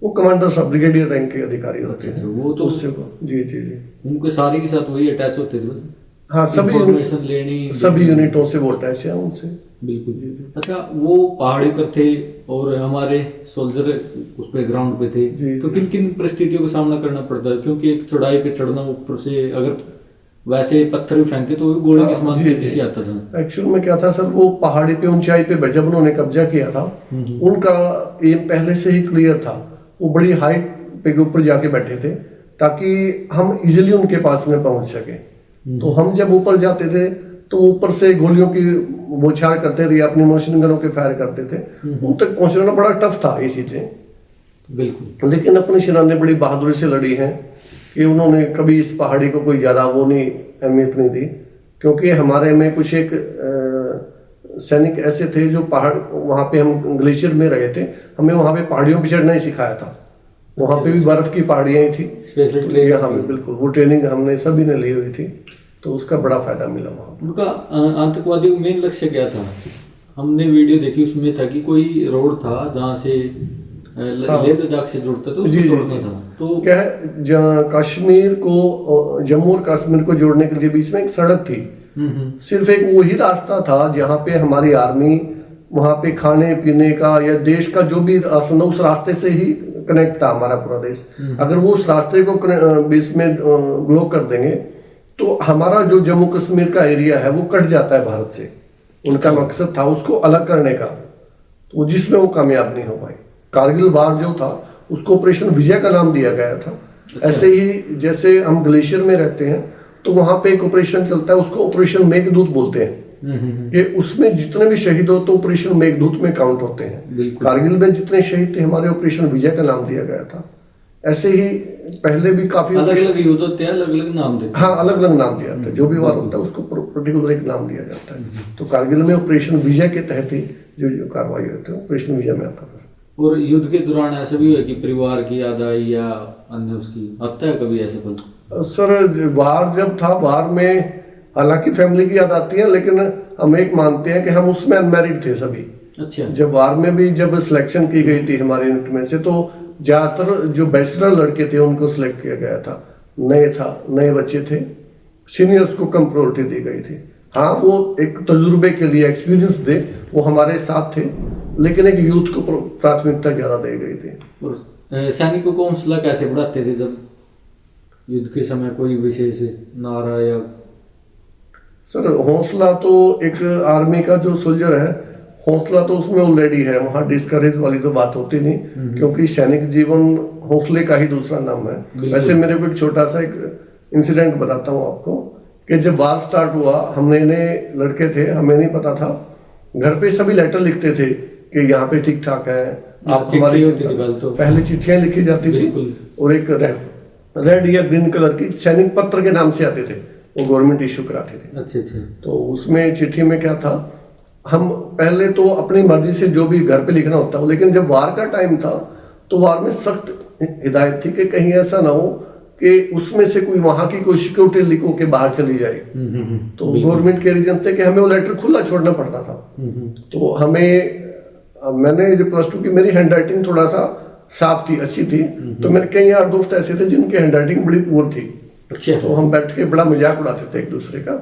वो कमांडर सब ब्रिगेडियर रैंक के अधिकारी होते हैं। वो तो उससे को जी जी जी उनके सारे के साथ वही अटैच होते थे बस। हाँ, सभी यूनिटों से वो अटैच है उनसे। बिल्कुल। अच्छा, वो पहाड़ी पर थे और हमारे सोल्जर उस पे ग्राउंड पे थे, तो किन किन परिस्थितियों का सामना करना पड़ता है? क्योंकि एक चढ़ाई पे चढ़ना, ऊपर से अगर वैसे पत्थर भी फेंके तो गोले के समान तेजी से आता था। एक्चुअल में क्या था सर, वो पहाड़ी पे ऊंचाई पे जब उन्होंने कब्जा किया था, उनका एम पहले से ही क्लियर था। वो बड़ी हाइट पे ऊपर जाके बैठे थे ताकि हम इजीली उनके पास में पहुंच सके। तो हम जब ऊपर जाते थे तो ऊपर से गोलियों की बौछार करते थे, अपनी मशीन गनों के फायर करते थे। उन तक पहुंचना बड़ा टफ था ये चीजें। बिल्कुल। लेकिन अपनी सेना ने बड़ी बहादुरी से लड़ी है कि उन्होंने कभी इस पहाड़ी को कोई ज्यादा वो नहीं अहमियत नहीं दी, क्योंकि हमारे में कुछ एक सैनिक ऐसे थे जो पहाड़, वहां पे हम ग्लेशियर में रहे थे, हमें वहां पे पहाड़ियों पे चढ़ना ही सिखाया था। वहां पे भी बर्फ की पहाड़ियां ही थी, स्पेशल ट्रेनिंग। हाँ बिल्कुल, वो ट्रेनिंग हमने सभी ने ली हुई थी, तो उसका बड़ा फायदा मिला वहां। उनका आतंकवादियों का मेन लक्ष्य क्या था? हमने वीडियो देखी, उसमें था कि कोई रोड था जहाँ से लेह लद्दाख से जुड़ता था, उसको तोड़ना था। तो क्या है, कश्मीर को, जम्मू और कश्मीर को जोड़ने के लिए बीच में एक सड़क थी। सिर्फ एक वही रास्ता था जहाँ पे हमारी आर्मी वहां पे खाने पीने का या देश का जो भी राशन, उस रास्ते से ही कनेक्ट था हमारा पूरा देश। अगर वो उस रास्ते को बीच में ब्लॉक कर देंगे तो हमारा जो जम्मू कश्मीर का एरिया है वो कट जाता है भारत से। उनका मकसद था उसको अलग करने का, तो जिसमें वो कामयाब नहीं हो पाए। कारगिल वार जो था उसको ऑपरेशन विजय का नाम दिया गया था। ऐसे ही जैसे हम ग्लेशियर में रहते हैं तो वहां पे एक ऑपरेशन चलता है, उसको ऑपरेशन मेघदूत बोलते हैं, कि उसमें जितने भी शहीद हो तो ऑपरेशन मेघदूत में काउंट होते हैं। कारगिल में जितने शहीद थे हमारे ऑपरेशन विजय का नाम दिया गया था, ऐसे ही पहले भी काफी अलग अलग युद्ध होते हैं, अलग अलग नाम देते हैं। हाँ, अलग अलग नाम दिया जाता है। जो भी वार होता है उसको पर्टिकुलर एक नाम दिया जाता है। तो कारगिल में ऑपरेशन विजय के तहत ही जो कार्रवाई होती है ऑपरेशन विजय में आता था। और युद्ध के दौरान ऐसा भी हुआ कि परिवार की याद आई या अन्य उसकी आता है कभी ऐसे पल? सर, वार जब था, वार में हालांकि फैमिली की याद आती है, लेकिन हम एक मानते हैं कि हम उसमें अनमैरिड थे सभी। अच्छा। जब वार में भी जब सिलेक्शन की गई थी हमारे यूनिट में से, तो ज्यादातर जो बैचलर लड़के थे उनको सिलेक्ट किया गया था। नए बच्चे थे, सीनियर्स को कम प्रायोरिटी दी गई थी। हाँ, वो एक तजुर्बे के लिए, एक्सपीरियंस दे, वो हमारे साथ थे, लेकिन एक यूथ को प्राथमिकता ज्यादा दी गई थी। और सैनिकों को हौसला कैसे बढ़ाते थे जब युद्ध के समय? कोई विशेष नारा या? सर, हौसला तो एक आर्मी का जो सोल्जर है, हौसला तो उसमें ऑलरेडी है। वहाँ डिस्करेज वाली तो बात होती नहीं, क्योंकि सैनिक जीवन हौसले का ही दूसरा नाम है। वैसे मेरे को एक छोटा सा एक इंसिडेंट बताता हूँ आपको कि जब वार स्टार्ट हुआ, हम नए लड़के थे, हमें नहीं पता था। घर पे सभी लेटर लिखते थे कि यहाँ पे ठीक ठाक है, आप हमारी पहले चिट्ठियां लिखी जाती थी, और एक रेड या ग्रीन कलर की सैनिक पत्र के नाम से आते थे, वो गवर्नमेंट इशू कराते थे। अच्छा। तो उसमें चिट्ठी में क्या था, हम पहले तो अपनी मर्जी से जो भी घर पे लिखना होता है, लेकिन जब वार का टाइम था तो वार में सख्त हिदायत थी कि कहीं ऐसा ना हो कि उसमें से कोई वहां की कोई सिक्योरिटी लिखो के बाहर चली जाए। तो गवर्नमेंट के रीजन थे कि हमें वो लेटर खुला छोड़ना पड़ता था। तो मैंने जो +2 की मेरी हैंड राइटिंग थोड़ा सा साफ थी, अच्छी थी, तो मेरे कई यार दोस्त ऐसे थे जिनकी हैंड राइटिंग बड़ी पुअर थी। अच्छा। तो हम बैठ के बड़ा मजाक उड़ाते थे एक दूसरे का।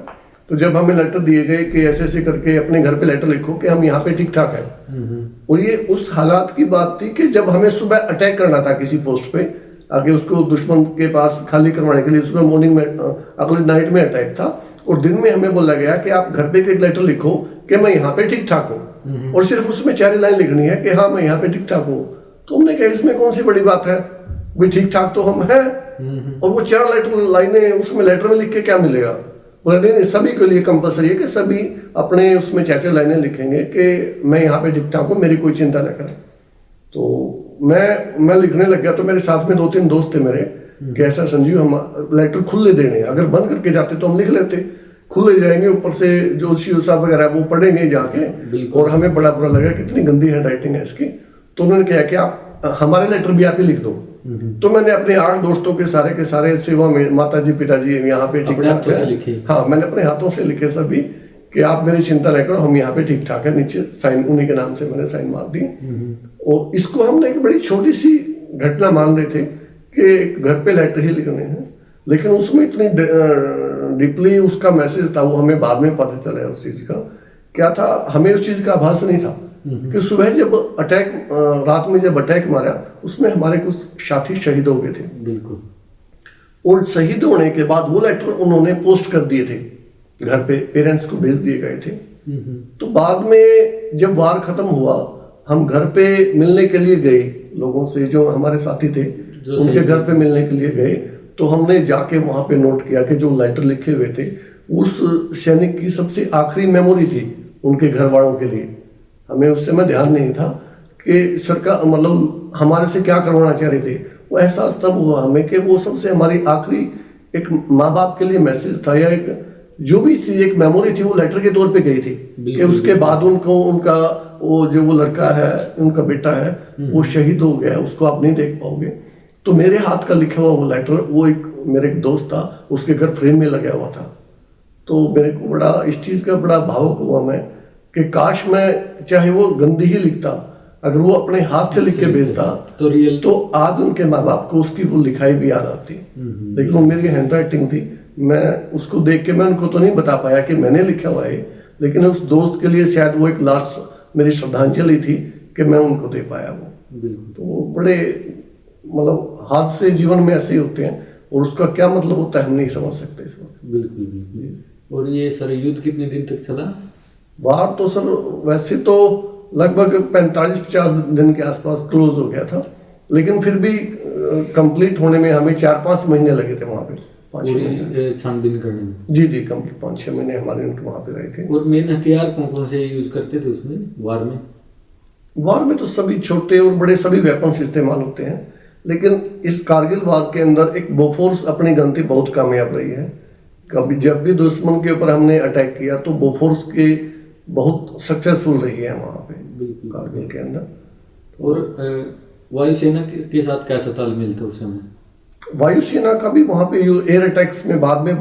तो जब हमें लेटर दिए गए कि ऐसे करके अपने घर पे लेटर लिखो कि हम यहाँ पे ठीक ठाक है, और ये उस हालात की बात थी कि जब हमें सुबह अटैक करना था किसी पोस्ट पे, आगे उसको दुश्मन के पास खाली करवाने के लिए, सुबह मॉर्निंग में, अगले नाइट में अटैक था, और दिन में हमें बोला गया कि आप घर पे एक लेटर लिखो कि मैं यहाँ पे ठीक ठाक हूँ, और सिर्फ उसमें 4 लाइन लिखनी है कि हाँ मैं यहाँ पे ठीक ठाक हूँ। तो हमने कहा इसमें कौन सी बड़ी बात है, भाई ठीक ठाक तो हम हैं। और वो 4 लाइनें उसमें लेटर में लिख के क्या मिलेगा? बोला नहीं, सभी के लिए कंपलसरी है कि सभी अपने उसमें 4 लाइनें लिखेंगे कि मैं यहाँ पे ठीक ठाक हूँ, मेरी कोई चिंता न करें। तो मैं लिखने लग गया, तो मेरे साथ में 2-3 दोस्त थे मेरे कि ऐसा संजीव, हम लेटर खुले देने, अगर बंद करके जाते तो हम लिख लेते, खुले जाएंगे, ऊपर से जो सीओ साहब वगैरह वो पढ़ेंगे जाके, और हमें बड़ा बुरा लगा कितनी गंदी हैंड राइटिंग है इसकी। तो उन्होंने कहा कि आप हमारे लेटर भी आप ही लिख दो। तो मैंने अपने 8 दोस्तों के सारे सेवा में, माता जी पिताजी यहाँ पे ठीक ठाक है, हाँ मैंने अपने हाथों से लिखे सभी कि आप मेरी चिंता न करो, हम यहाँ पे ठीक ठाक है। नीचे साइन उन्हीं के नाम से मैंने साइन मार दी। और इसको हमने एक बड़ी छोटी सी घटना मान रहे थे कि घर पे लेटर ही लिखने हैं, लेकिन उसमें इतनी डीपली उसका मैसेज था, वो हमें बाद में पता चला उस चीज का क्या था। हमें उस चीज का आभास नहीं था कि सुबह जब अटैक, रात में जब अटैक मारा, उसमें हमारे कुछ साथी शहीद हो गए थे। बिल्कुल। और शहीद होने के बाद वो लेटर उन्होंने पोस्ट कर दिए थे घर पे, पेरेंट्स को भेज दिए गए थे। तो बाद में जब वार खत्म हुआ, हम घर पे मिलने के लिए गए लोगों से, जो हमारे साथी थे उनके घर पे मिलने के लिए गए। तो हमने जाके वहां पे नोट किया कि जो लेटर लिखे हुए थे उस सैनिक की सबसे आखिरी मेमोरी थी उनके घर वालों के लिए। हमें उस समय ध्यान नहीं था कि सरकार मतलब हमारे से क्या करवाना चाह रहे थे। वो एहसास तब हुआ हमें कि वो सबसे हमारी आखिरी एक माँ बाप के लिए मैसेज था, या एक जो भी थी, एक मेमोरी थी, वो लेटर के तौर पे गई थी कि उसके बाद उनको उनका वो लड़का है, उनका बेटा है, वो शहीद हो गया, उसको आप नहीं देख पाओगे। तो मेरे हाथ का लिखा हुआ वो लेटर, वो मेरे एक दोस्त था, उसके घर फ्रेम में लगा हुआ था। तो मेरे को बड़ा इस चीज का बड़ा भावुक हुआ मैं कि काश मैं चाहे वो गंदी ही लिखता, अगर वो अपने हाथ से लिख के भेजता तो आज उनके माँ बाप को उसकी वो लिखाई भी याद आती। लेकिन वो मेरी हैंड राइटिंग थी, मैं उसको देख के मैं उनको तो नहीं बता पाया कि मैंने लिखा हुआ है, लेकिन उस दोस्त के लिए शायद वो एक लास्ट मेरी श्रद्धांजलि थी कि मैं उनको दे पाया वो। तो बड़े मतलब हादसे जीवन में ऐसे ही होते हैं, और उसका क्या मतलब होता है हम नहीं समझ सकते इस वक्त। बिल्कुल। और ये सर युद्ध कितने दिन तक चला? वार तो सर वैसे तो लगभग 45-50 दिन के आसपास क्लोज हो गया था, लेकिन फिर भी कंप्लीट होने में हमें 4-5 महीने लगे थे वहाँ पे, 5-6 महीने छानबीन करने में। जी कंप्लीट 5-6 महीने हमारे यूनिट वहाँ पे रहे थे। और मेन हथियार कौन से यूज करते थे उसमें वार में? वार में तो सभी छोटे और बड़े सभी वेपन्स इस्तेमाल होते हैं, लेकिन इस कारगिल वार के अंदर एक बोफोर्स अपनी गलती बहुत कामयाब रही है। कभी जब भी दुश्मन के ऊपर हमने अटैक किया तो बोफोर्स के बहुत सक्सेसफुल रही है वहाँ पे कारगिल के अंदर। और वायुसेना के साथ कैसा तालमेल था उस समय? वायुसेना का भी वहाँ पे एयर अटैक्स में बाद में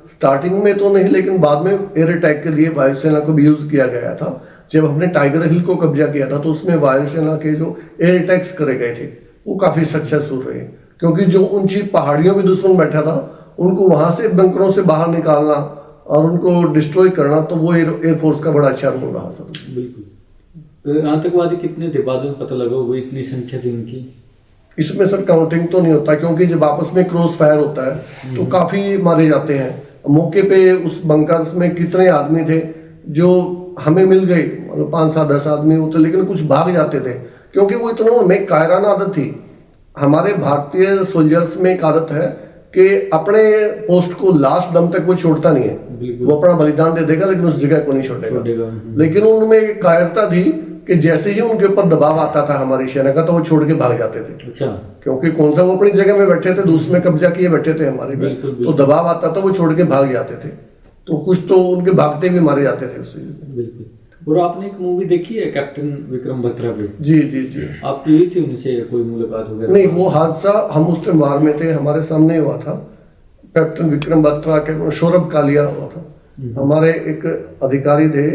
स्टार्टिंग में तो नहीं, लेकिन बाद में एयर अटैक के लिए वायुसेना को भी यूज किया गया था। जब हमने टाइगर हिल को कब्जा किया था तो उसमें वायुसेना के जो एयर अटैक्स करे गए थे वो काफी सक्सेसफुल रहे, क्योंकि जो ऊंची पहाड़ियों में दुश्मन बैठा था उनको वहां से बंकरों से बाहर निकालना और उनको डिस्ट्रॉय करना, तो वो एयरफोर्स का बड़ा अच्छा रोल रहा सर। बिल्कुल। आतंकवादी कितने थे? बाद में पता लगा वो इतनी संख्या थी उनकी? इसमें सर काउंटिंग तो नहीं होता, क्योंकि जब आपस में क्रॉस फायर होता है तो काफी मारे जाते हैं। मौके पे उस बंकर्स में कितने आदमी थे जो हमें मिल गए, मतलब 5-7-10 आदमी होते, लेकिन कुछ भाग जाते थे क्योंकि वो इतना उनमें कायराना आदत थी। हमारे भारतीय सोल्जर्स में एक आदत है कि अपने पोस्ट को लास्ट दम तक वो छोड़ता नहीं है, वो अपना बलिदान दे देगा लेकिन उस जगह को नहीं छोड़ेगा। लेकिन उनमें एक कायरता थी कि जैसे ही उनके ऊपर दबाव आता था हमारी सेना का तो वो छोड़ के भाग जाते थे। अच्छा। क्योंकि कौन सा वो अपनी जगह में बैठे थे, दूसरे कब्जा किए बैठे थे हमारे पे, तो दबाव आता था वो छोड़ के भाग जाते थे, तो कुछ तो उनके भागते भी मारे जाते थे उससे। बिल्कुल। और आपने एक मूवी देखी है कैप्टन विक्रम बत्रा पे? जी जी जी। आपकी हुई थी उनसे कोई मुलाकात वगैरह? नहीं, वो हादसा हम उस टाइम वार में थे, हमारे सामने हुआ था। कैप्टन विक्रम बत्रा के सौरभ कालिया हुआ था, हमारे एक अधिकारी थे।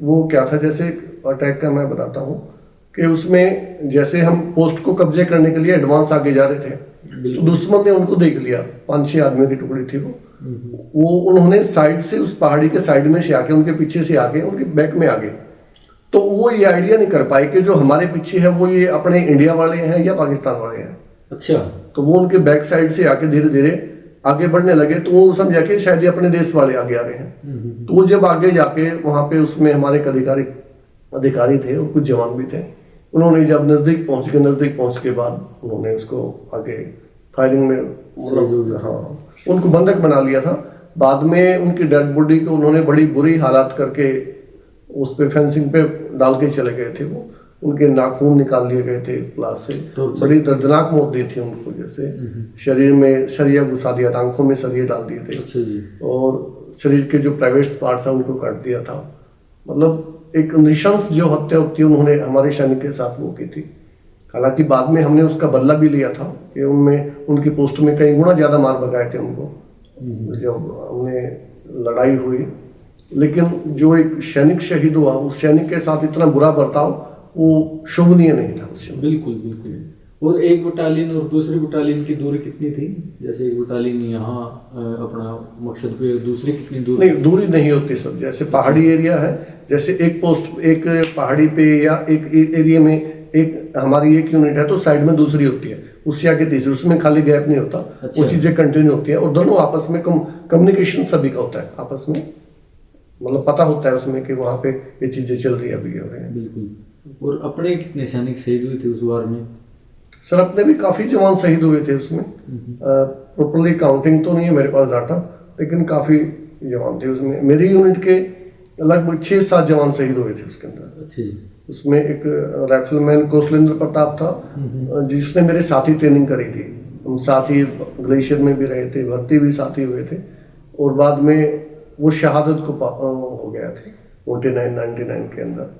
वो क्या था, जैसे अटैक का मैं बताता हूँ कि उसमें जैसे हम पोस्ट को कब्जे करने के लिए एडवांस आगे जा रहे थे तो दुश्मन ने उनको देख लिया, 5-6 आदमियों की टुकड़ी थी वो उन्होंने साइड से उस पहाड़ी के साइड में से आके उनके पीछे से आके उनके बैक में आगे, तो वो ये आइडिया नहीं कर पाए कि जो हमारे पीछे है वो ये अपने इंडिया वाले हैं या पाकिस्तान वाले हैं। अच्छा। तो वो उनके बैक साइड से आके धीरे धीरे आगे बढ़ने लगे, तो वो समझा कि शायद ये अपने देश वाले आगे आ रहे हैं। तो वो जब आगे जाके वहां पे उसमें हमारे एक अधिकारी थे और कुछ जवान भी थे, उन्होंने जब नजदीक पहुंच के बाद उन्होंने उसको आगे फायरिंग में उनको बंधक बना लिया था। बाद में उनकी डेड बॉडी को उन्होंने बड़ी बुरी हालात करके उस पे फेंसिंग पे डाल के चले गए थे। वो उनके नाखून निकाल लिए गए थे प्लास से, बड़ी दर्दनाक मौत दी थी उनको, जैसे शरीर में सरिया घुसा दिया था, आंखों में सरिये डाल दिए थे। अच्छा जी। और शरीर के जो प्राइवेट पार्ट्स है उनको काट दिया था। मतलब एक नृशंस जो हत्या होती है उन्होंने हमारे सैनिक के साथ वो की थी। हालांकि बाद में हमने उसका बदला भी लिया था कि उनमें उनकी पोस्ट में कई गुना ज्यादा मार भगाए थे उनको जब हमने लड़ाई हुई। लेकिन जो एक सैनिक शहीद हुआ, उस सैनिक के साथ इतना बुरा बर्ताव वो शोभनीय नहीं था उससे। बिल्कुल बिल्कुल। और एक बटालियन और दूसरी बटालियन की दूरी कितनी थी? जैसे एक बटालियन यहाँ अपना मकसद पे, दूसरी कितनी दूर? नहीं, दूरी नहीं होती सर। जैसे पहाड़ी एरिया है, जैसे एक पोस्ट एक पहाड़ी पे या एक एरिया में एक हमारी एक यूनिट है तो साइड में दूसरी होती है, उससे आगे तीसरी, उसमें खाली गैप नहीं होता। अच्छा। वो चीजें कंटिन्यू होती है और दोनों आपस में कम्युनिकेशन सभी का होता है आपस में, मतलब पता होता है उसमें कि वहाँ पे ये चीजें चल रही है, अभी हो रही है। बिल्कुल। और अपने कितने सैनिक शहीद हुए थे उस वार में? सर अपने भी काफी जवान शहीद हुए थे उसमें, प्रॉपरली काउंटिंग तो नहीं है मेरे पास डाटा, लेकिन काफी जवान थे उसमें। मेरी यूनिट के लगभग 6-7 जवान शहीद हुए थे उसके अंदर। अच्छे। उसमें एक राइफलमैन कौशलेंद्र प्रताप था जिसने मेरे साथ ही ट्रेनिंग करी थी। हम साथ ही ग्लेशियर में भी रहे थे, भर्ती भी साथ ही हुए थे और बाद में वो शहादत को हो गया थे 99 के अंदर।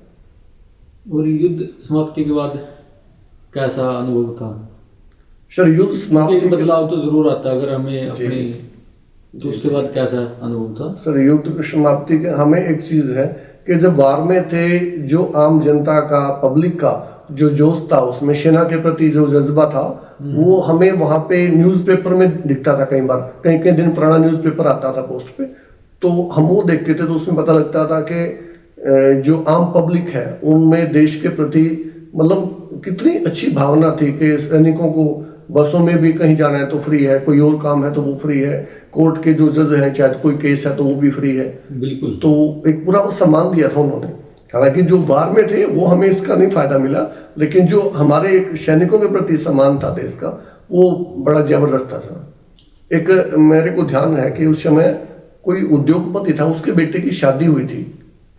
और युद्ध समाप्ति के बाद कैसा अनुभव था? सर युद्ध समाप्ति बदलाव तो जरूर आता है अगर हमें अपनी, तो उसके बाद कैसा अनुभव था? सर युद्ध समाप्ति के हमें एक चीज है कि जब वार में थे, जो आम जनता का, पब्लिक का जो जोश था, उसमें सेना के प्रति जो जज्बा था, वो हमें वहां पे न्यूज़पेपर में दिखता था। कई बार कई दिन पुराना न्यूज़पेपर आता था पोस्ट पे, तो हम वो देखते थे तो उसमें पता लगता था कि जो आम पब्लिक है उनमें देश के प्रति मतलब कितनी अच्छी भावना थी कि सैनिकों को बसों में भी कहीं जाना है तो फ्री है, कोई और काम है तो वो फ्री है, कोर्ट के जो जज हैं चाहे कोई केस है तो वो भी फ्री है। बिल्कुल। तो एक पूरा सम्मान दिया था उन्होंने। हालांकि जो वार में थे वो हमें इसका नहीं फायदा मिला, लेकिन जो हमारे एक सैनिकों के प्रति सम्मान था देश का, वो बड़ा जबरदस्त था। एक मेरे को ध्यान है कि उस समय कोई उद्योगपति था, उसके बेटे की शादी हुई थी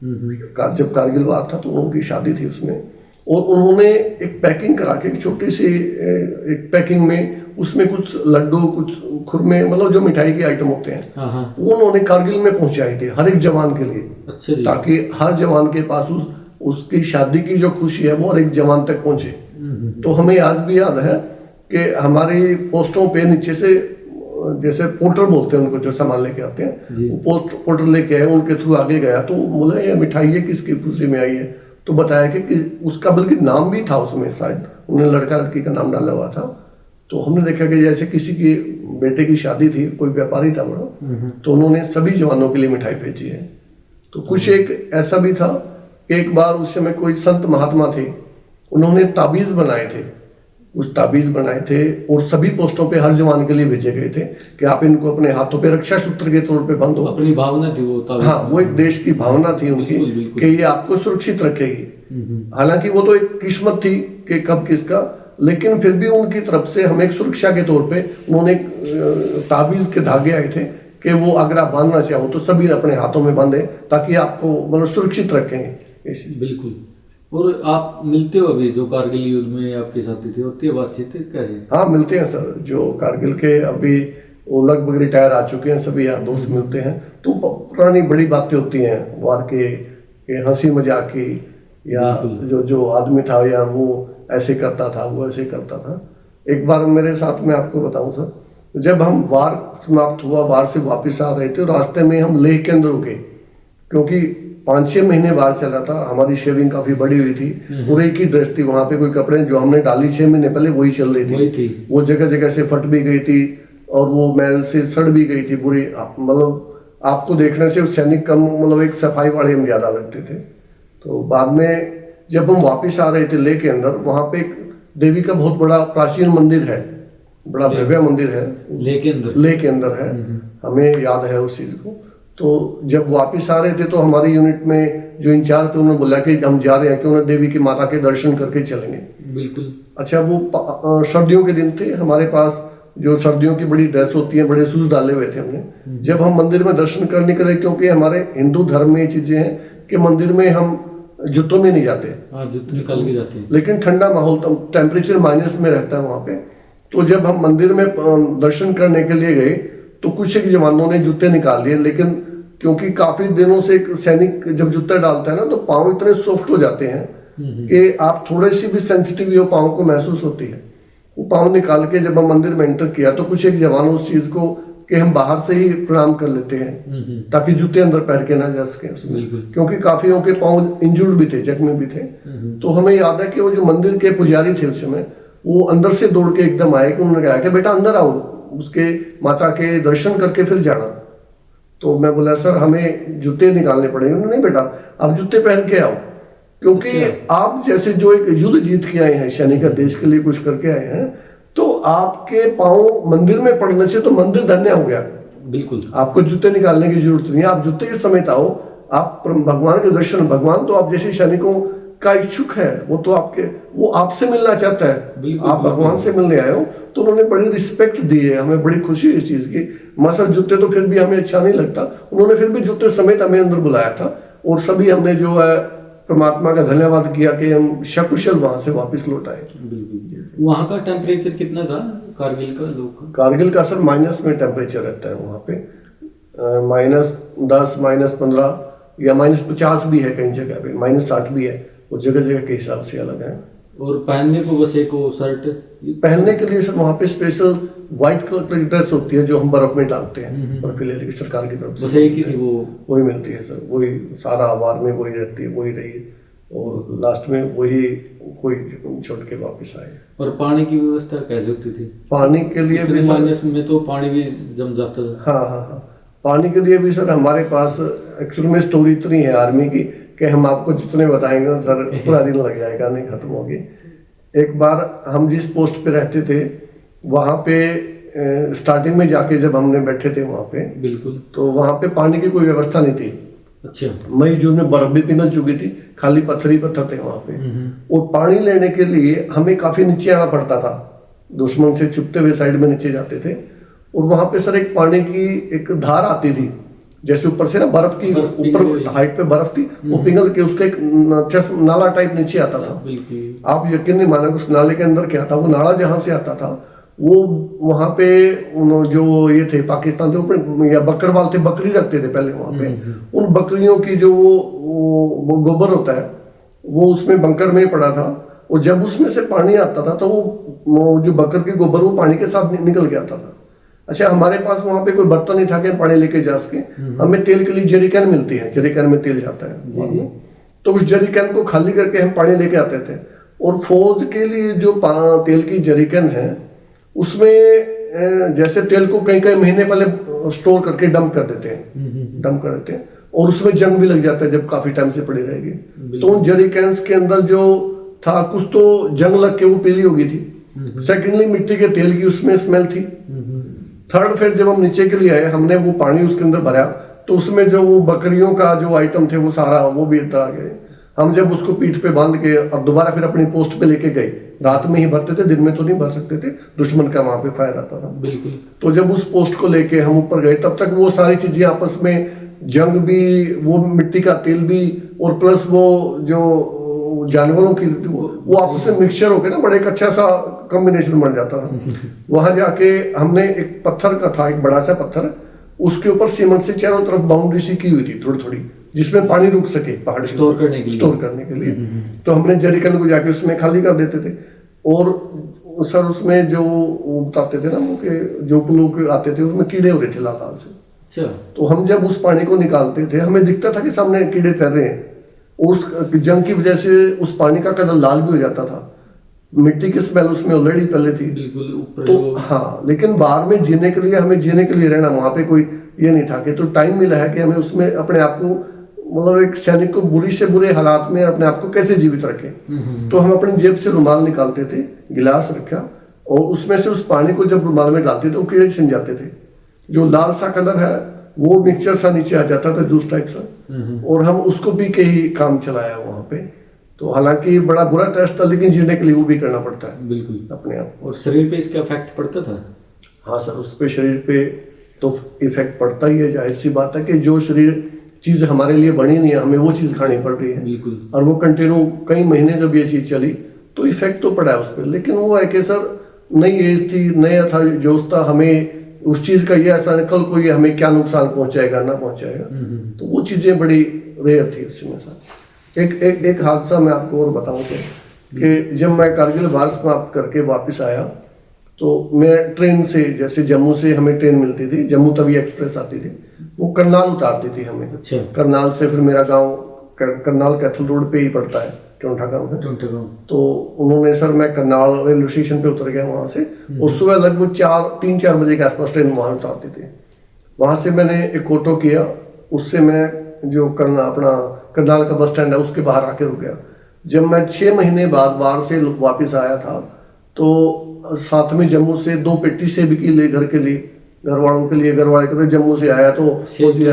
जब कारगिल वार था, तो उनकी शादी थी उसमें। और उन्होंने एक पैकिंग करा के, एक छोटी सी एक पैकिंग में, उसमें कुछ लड्डू, कुछ खुरमे, मतलब जो मिठाई के आइटम होते हैं, हाँ हाँ, वो उन्होंने कारगिल में पहुंचाए थे हर एक जवान के लिए, अच्छा जी, ताकि हर जवान के पास उसकी शादी की जो खुशी है वो हर एक जवान तक पहुंचे। तो हमें आज भी याद है कि हमारी पोस्टों पे नीचे से, जैसे पोर्टर बोलते हैं उनको, जो सामान लेके आते हैं, वो पोर्टर लेके आए, उनके थ्रू आगे गया तो बोले ये मिठाई है किसकी खुशी में आई है, तो बताया कि उसका बल्कि नाम भी था उसमें, शायद उन्होंने लड़का लड़की का नाम डाला हुआ था। तो हमने देखा कि जैसे किसी की बेटे की शादी थी, कोई व्यापारी था बड़ा, तो उन्होंने सभी जवानों के लिए मिठाई भेजी है। तो कुछ एक ऐसा भी था कि एक बार उस समय कोई संत महात्मा थे, उन्होंने ताबीज बनाए थे, कुछ ताबीज बनाए थे और सभी पोस्टों पे हर जवान के लिए भेजे गए थे कि आप इनको अपने हाथों पे रक्षा सूत्र के तौर पे बांधो। अपनी भावना थी वो तब। हाँ, वो एक देश की भावना थी उनकी, बिल्कुल, बिल्कुल। कि ये आपको सुरक्षित रखेगी। हालांकि वो तो एक किस्मत थी कि कब किसका, लेकिन फिर भी उनकी तरफ से हमें एक सुरक्षा के तौर पे उन्होंने ताबीज के धागे आए थे कि वो अगर आप बांधना चाहो तो सभी अपने हाथों में बांधे, ताकि आपको मतलब सुरक्षित रखेंगे। बिल्कुल। और आप मिलते हो अभी जो कारगिल युद्ध में आपके साथी थे, होती है बातचीत कैसे? हाँ, मिलते हैं सर, जो कारगिल के अभी वो लगभग रिटायर आ चुके हैं, सभी यार दोस्त मिलते हैं, तो पुरानी बड़ी बातें होती हैं वार के हंसी मजाक की, या जो आदमी था यार वो ऐसे करता था, वो ऐसे करता था। एक बार मेरे साथ में आपको बताऊं सर, जब हम वार समाप्त हुआ, वार से वापस आ रहे थे, रास्ते में हम लेह के अंदर रुके, क्योंकि 5-6 महीने वार चला था, हमारी शेविंग काफी बड़ी हुई थी और एक ही ड्रेस थी, वहां पे कोई कपड़े जो हमने डाली 6 महीने पहले वही चल रही थी। वो जगह जगह से फट भी गई थी और वो मैल से सड़ भी गई थी बुरी, मतलब आपको देखने से सैनिक कम, मतलब एक सफाई वाले हम ज्यादा लगते थे। तो बाद में जब हम वापिस आ रहे थे लेह के अंदर, वहां पे एक देवी का बहुत बड़ा प्राचीन मंदिर है, बड़ा भव्य मंदिर है, लेह के अंदर है, हमें याद है उस चीज को। तो जब वापस आ रहे थे तो हमारी यूनिट में जो इंचार्ज थे उन्होंने बोला कि हम जा रहे हैं, कि उन्हें देवी की माता के दर्शन करके चलेंगे। बिल्कुल। अच्छा, वो सर्दियों के दिन थे, हमारे पास जो सर्दियों की बड़ी ड्रेस होती है, बड़े शूज डाले हुए थे हमने। जब हम मंदिर में दर्शन करने के लिए, क्योंकि हमारे हिंदू धर्म में ये चीजें हैं कि मंदिर में हम जूतों में नहीं जाते, जूते निकाल के जाते हैं, लेकिन ठंडा माहौल, टेम्परेचर माइनस में रहता है वहां पे। तो जब हम मंदिर में दर्शन करने के लिए गए तो कुछ एक जवानों ने जूते निकाल लिए, लेकिन क्योंकि काफी दिनों से एक सैनिक जब जूता डालता है ना, तो पाँव इतने सॉफ्ट हो जाते हैं कि आप थोड़ी सी भी सेंसिटिव हो पाँव को महसूस होती है। वो पाँव निकाल के जब हम मंदिर में एंटर किया तो कुछ एक जवानों उस चीज को कि हम बाहर से ही प्रणाम कर लेते हैं ताकि जूते अंदर पहन के ना जा सके उसमें, क्योंकि काफियों के पाँव इंजर्ड भी थे, जख्मी भी थे। तो हमें याद है कि वो जो मंदिर के पुजारी थे उस समय, वो अंदर से दौड़ के एकदम आए कि उन्होंने कहा कि बेटा अंदर आओ, उसके माता के दर्शन करके फिर जाना। तो मैं बोला सर हमें जूते निकालने पड़ेंगे। नहीं बेटा, आप जूते पहन के आओ, क्योंकि आप जैसे जो एक युद्ध जीत के आए हैं, सैनिक देश के लिए कुछ करके आए हैं, तो आपके पाँव मंदिर में पड़ने से तो मंदिर धन्य हो गया। बिल्कुल, आपको जूते निकालने की जरूरत नहीं है, आप जूते के समेत आओ, आप भगवान के दर्शन, भगवान तो आप जैसे सैनिकों का इच्छुक है, वो तो वो आपसे मिलना चाहता है, आप भगवान से मिलने आए हो। तो उन्होंने बड़ी रिस्पेक्ट दी है, हमें बड़ी खुशी है इस चीज की। सर जूते तो फिर भी हमें अच्छा नहीं लगता, उन्होंने फिर भी जूते समेत हमें अंदर बुलाया था और सभी हमने जो है परमात्मा का धन्यवाद किया कि हम सकुशल वहां से वापस लौट आए। वहाँ का टेम्परेचर कितना था कारगिल का? लोग का कारगिल का सर माइनस में टेम्परेचर रहता है वहाँ पे, -10, -15 या -50 भी है, कई जगह पे -60 भी है, वो जगह जगह के हिसाब से अलग है। और पहनने को बस एक शर्ट पहनने के लिए सर वहाँ पे स्पेशल व्हाइट कलर की ड्रेस होती है जो हम बर्फ में डालते हैं, बर्फीले की सरकार की तरफ से बस एक ही थी, वही मिलती है सर, वही सारा वार में वही रहती है, वही रही, और लास्ट में वही कोई छोड़ के वापस आए। और पानी की व्यवस्था कैसे होती थी? पानी के लिए भी माइनस में तो पानी भी जम जाता था। हाँ, पानी के लिए भी सर हमारे पास एक्चुअली में स्टोरी इतनी है आर्मी की कि हम आपको जितने बताएंगे सर पूरा दिन लग जाएगा, नहीं खत्म होगी। एक बार हम जिस पोस्ट पे रहते थे वहाँ पे स्टार्टिंग में जाके जब हमने बैठे थे वहाँ पे, बिल्कुल, तो वहाँ पे पानी की कोई व्यवस्था नहीं थी। अच्छा, मई जून में बर्फ भी पिघल चुकी थी, खाली पत्थर ही पत्थर थे वहाँ पे, और पानी लेने के लिए हमें काफी नीचे आना पड़ता था, दुश्मन से छुपते हुए साइड में नीचे जाते थे। और वहाँ पे सर एक पानी की एक धार आती थी जैसे ऊपर से ना बर्फ की बर्फ पिघली ऊपर हुई। हाइट पे बर्फ थी, वो पिघल के उसका एक नाला टाइप नीचे आता था। बिल्कुल। आप यकीन नहीं मानोगे उस नाले के अंदर क्या था, वो नाला जहां से आता था वो वहां पे जो ये थे पाकिस्तान के ऊपर या बकरवाल थे, बकरी रखते थे पहले वहां पे, उन बकरियों की जो वो गोबर होता है वो उसमें बंकर में पड़ा था, और जब उसमें से पानी आता था तो वो जो बकर के गोबर वो पानी के साथ निकल के आता था। अच्छा, हमारे पास वहां पे कोई बर्तन नहीं था कि पानी लेके जा सके, हमें तेल के लिए जरीकैन मिलती है, जरीकैन में तेल जाता है, तो उस जरीकैन को खाली करके हम पानी लेके आते थे। और फौज के लिए जो तेल की जरीकैन है उसमें जैसे तेल को कई कई महीने पहले स्टोर करके डंप कर देते हैं, और उसमें जंग भी लग जाता है जब काफी टाइम से पड़ी रहेगी। तो उन जरीकैंस के अंदर जो था कुछ तो जंग लग के वो पीली हो गई थी, सेकेंडली मिट्टी के तेल की उसमें स्मेल थी, थर्ड फिर जब हम नीचे के लिए आए हमने वो पानी उसके अंदर भरा तो उसमें जो वो बकरियों का जो आइटम थे वो सारा वो भी इतना आ गए। हम जब उसको पीठ पे बांध के और दोबारा फिर अपनी पोस्ट पे लेके गए, रात में ही भरते थे, दिन में तो नहीं भर सकते थे, दुश्मन का वहां पे फायर आता था। बिल्कुल। तो जब उस पोस्ट को लेके हम ऊपर गए तब तक वो सारी चीजें आपस में, जंग भी, वो मिट्टी का तेल भी, और प्लस वो जो जानवरों की वो आपस में मिक्सचर होके ना बड़ा एक अच्छा सा कॉम्बिनेशन बन जाता था। वहां जाके हमने एक पत्थर का था, एक बड़ा सा पत्थर, उसके ऊपर सीमेंट से चारों तरफ बाउंड्री सी की हुई थी थोड़ी थोड़ी, जिसमें पानी रुक सके पहाड़ स्टोर करने के लिए। तो हमने जरीकन को जाके उसमें खाली कर देते थे। और सर उसमें जो बताते थे ना वो कि जो लोग आते थे उसमें कीड़े हो रहे थे लाल लाल से। अच्छा। तो हम जब उस पानी को निकालते थे हमें दिखता था कि सामने कीड़े तैर रहे हैं, और उस जंग की वजह से उस पानी का कलर लाल भी हो जाता था, मिट्टी की स्मेल उसमें ऑलरेडी पहले थी। बिल्कुल ऊपर तो हाँ, लेकिन बाहर में जीने के लिए, हमें जीने के लिए रहना, वहां पे कोई ये नहीं था कि तो टाइम मिला है कि हमें उसमें अपने आप को, मतलब एक सैनिक को बुरी से बुरे हालात में अपने आप को कैसे जीवित रखें। तो हम अपनी जेब से रुमाल निकालते थे, गिलास रखा, और उसमें से उस पानी को जब रुमाल में डालते थे वो कीड़े छिन जाते थे, जो लाल सा कलर है वो मिक्सचर सा नीचे आ जाता था, जूस टाइप सा, और हम उसको पी के ही काम चलाया वहां पे। तो हालांकि बड़ा बुरा टेस्ट था, लेकिन जीने के लिए वो भी करना पड़ता है बिल्कुल अपने आप। और शरीर पे इसका इफेक्ट पड़ता था? हाँ सर, उस पे शरीर पे तो इफेक्ट पड़ता ही है, जाहिर सी बात है कि जो शरीर चीज हमारे लिए बनी नहीं है हमें वो चीज खानी पड़ रही है। बिल्कुल। और वो कंटिन्यू कई महीने जब ये चीज चली तो इफेक्ट तो पड़ा है उस पर। लेकिन वो है कि सर नई एज थी, नया था जोश था, हमें उस चीज का ये ऐसा कल को ये हमें क्या नुकसान पहुंचाएगा ना पहुंचाएगा, तो वो चीजें बड़ी रेयर थी उस समय सर। एक हादसा मैं आपको और बताऊं कि जब मैं कारगिल वार समाप्त करके वापस आया तो मैं ट्रेन से, जैसे जम्मू से हमें ट्रेन मिलती थी, जम्मू तवी एक्सप्रेस आती थी, वो करनाल उतारती थी हमें। अच्छा। करनाल से फिर मेरा गांव करनाल कैथल रोड पे ही पड़ता है, टोंठा गांव है। टोंठा गांव। तो उन्होंने सर, मैं करनाल रेलवे स्टेशन पे उतर गया वहां से, और सुबह लगभग 3-4 बजे के आसपास ट्रेन वहां उतारती थी। वहां से मैंने एक ऑटो किया, उससे मैं जो करनाल का बस स्टैंड है उसके बाहर आके रुक गया। जब मैं 6 महीने बाद वार से वापिस आया था तो साथ में जम्मू से 2 पेटी सेब की ले घर के लिए, घर वालों के लिए, घर वाले कहते जम्मू से आया तो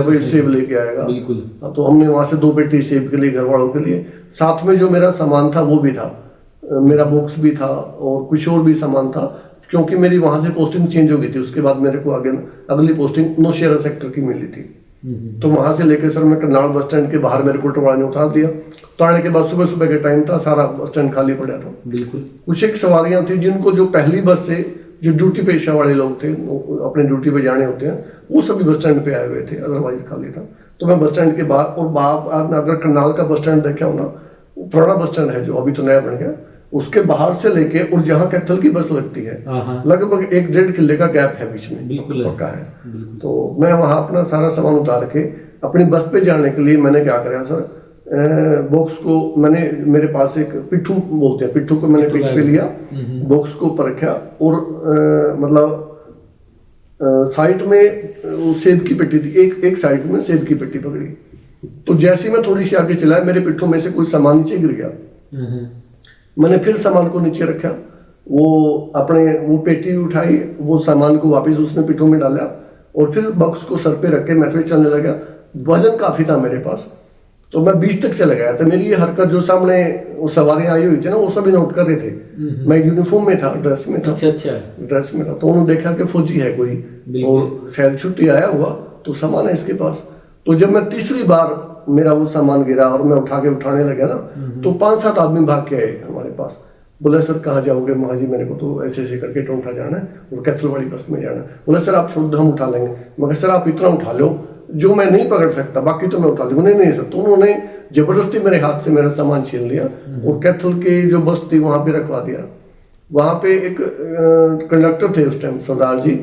भाई सेब लेके आएगा। बिल्कुल। तो हमने वहां से 2 पेटी सेब के लिए घर वालों के लिए, साथ में जो मेरा सामान था वो भी था, मेरा बॉक्स भी था और कुछ और भी सामान था, क्योंकि मेरी वहां से पोस्टिंग चेंज हो गई थी। उसके बाद मेरे को आगे अगली पोस्टिंग नौशेरा सेक्टर की मिली थी। तो वहां से लेकर सर मैं करनाल बस स्टैंड के बाहर मेरे को टोड़ा ने उतार दिया। उतारने के बाद सुबह सुबह के टाइम था, सारा बस स्टैंड खाली पड़ा था। बिल्कुल। कुछ एक सवारियां थी जिनको, जो पहली बस से जो ड्यूटी पेशा वाले लोग थे, अपने ड्यूटी पे जाने होते हैं, वो सभी बस स्टैंड पे आए हुए थे, अदरवाइज खाली था। तो मैं बस स्टैंड के बाहर, और आपने अगर करनाल का बस स्टैंड देखा हो ना, पुराना बस स्टैंड है जो अभी तो नया बन गया, उसके बाहर से लेके और जहाँ कैथल की बस लगती है लगभग 1-1.5 किले का गैप है बीच में, बिल्कुल पक्का है। तो मैं वहां अपना सारा सामान उतार के अपनी बस पे जाने के लिए मैंने क्या कराया सर, बॉक्स को मैंने, मेरे पास एक पिट्ठू बोलते हैं, पिट्ठू को मैंने पीठ पे लिया, बॉक्स को ऊपर रखा, और मतलब साइड में सेब की पेटी थी, एक साइड में सेब की पेटी पकड़ी। तो जैसे ही मैं थोड़ी सी आगे चला, मेरे पिट्ठू में से कुछ सामान नीचे गिर गया। मैंने फिर सामान को नीचे रखा, वो पेटी उठाई, वो सामान को वापस उसमें पिट्ठू में डाला, और फिर बॉक्स को सर पे रख के मैं फिर चलने लगा। वजन काफी था मेरे पास, तो मैं 20 तक चला गया था। मेरी ये हरकत जो सामने वो सवारियां आई हुई थी ना, वो सभी नोट कर रहे थे। मैं यूनिफॉर्म में था, ड्रेस में था। अच्छा। ड्रेस में था, तो उन्होंने देखा कि फौजी है कोई, और शायद छुट्टी आया हुआ तो सामान है इसके पास। तो जब मैं तीसरी बार मेरा वो सामान गिरा और मैं उठाने लगा ना, तो 5-7 आदमी भाग के आए हमारे पास। बोले सर कहाँ जाओगे? महा जी मेरे को तो ऐसे ऐसे करके टोंठा जाना है और कैथल वाली बस में जाना है। बोले सर आप छोड़ दो, हम उठा लेंगे। मगर सर आप इतना उठा लो जो मैं नहीं पकड़ सकता, बाकी तो मैं उठा लूंगा। नहीं सर। तो उन्होंने जबरदस्ती मेरे हाथ से मेरा सामान छीन लिया और कैथल की जो बस थी वहां पे रखवा दिया। वहां पे एक कंडक्टर थे उस टाइम, सरदार जी,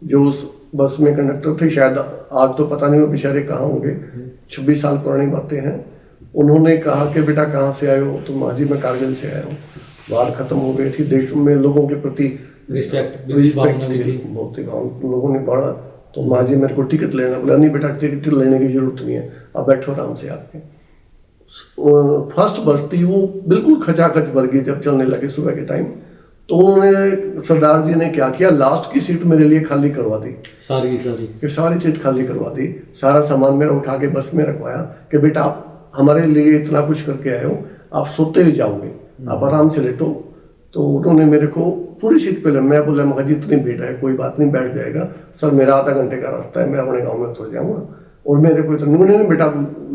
जो उस बस में कंडक्टर थे। शायद आज तो पता नहीं वो बेचारे कहाँ होंगे, 26 साल पुरानी बातें हैं। उन्होंने कहा कि बेटा कहाँ से आए हो? तो माँ जी मैं कारगिल से आया हूँ। वार खत्म हो गई थी, देश में लोगों के प्रति रिस्पेक्ट थी, बहुत ही लोगों ने बढ़ा। तो माँ जी मेरे को टिकट लेना, बोला नहीं बेटा टिकट लेने की जरूरत नहीं है, आप बैठो आराम से। आपके फर्स्ट बस थी, वो बिल्कुल खचाखच भर गई जब चलने लगे सुबह के टाइम। तो उन्होंने, सरदार जी ने क्या किया, लास्ट की सीट मेरे लिए खाली करवा दी, सारी सीट खाली करवा दी। सारा सामान मेरा उठा के बस में रखवाया कि बेटा आप हमारे लिए इतना कुछ करके आए हो, आप सोते ही जाओगे, आप आराम से लेटो। तो उन्होंने मेरे को पूरी सीट पे मैं बोला मगर जी इतनी भीड़ है, कोई बात नहीं बैठ जाएगा सर, मेरा आधा घंटे का रास्ता है, मैं अपने गाँव में उतर जाऊँगा। और मेरे को इतना नहीं बेटा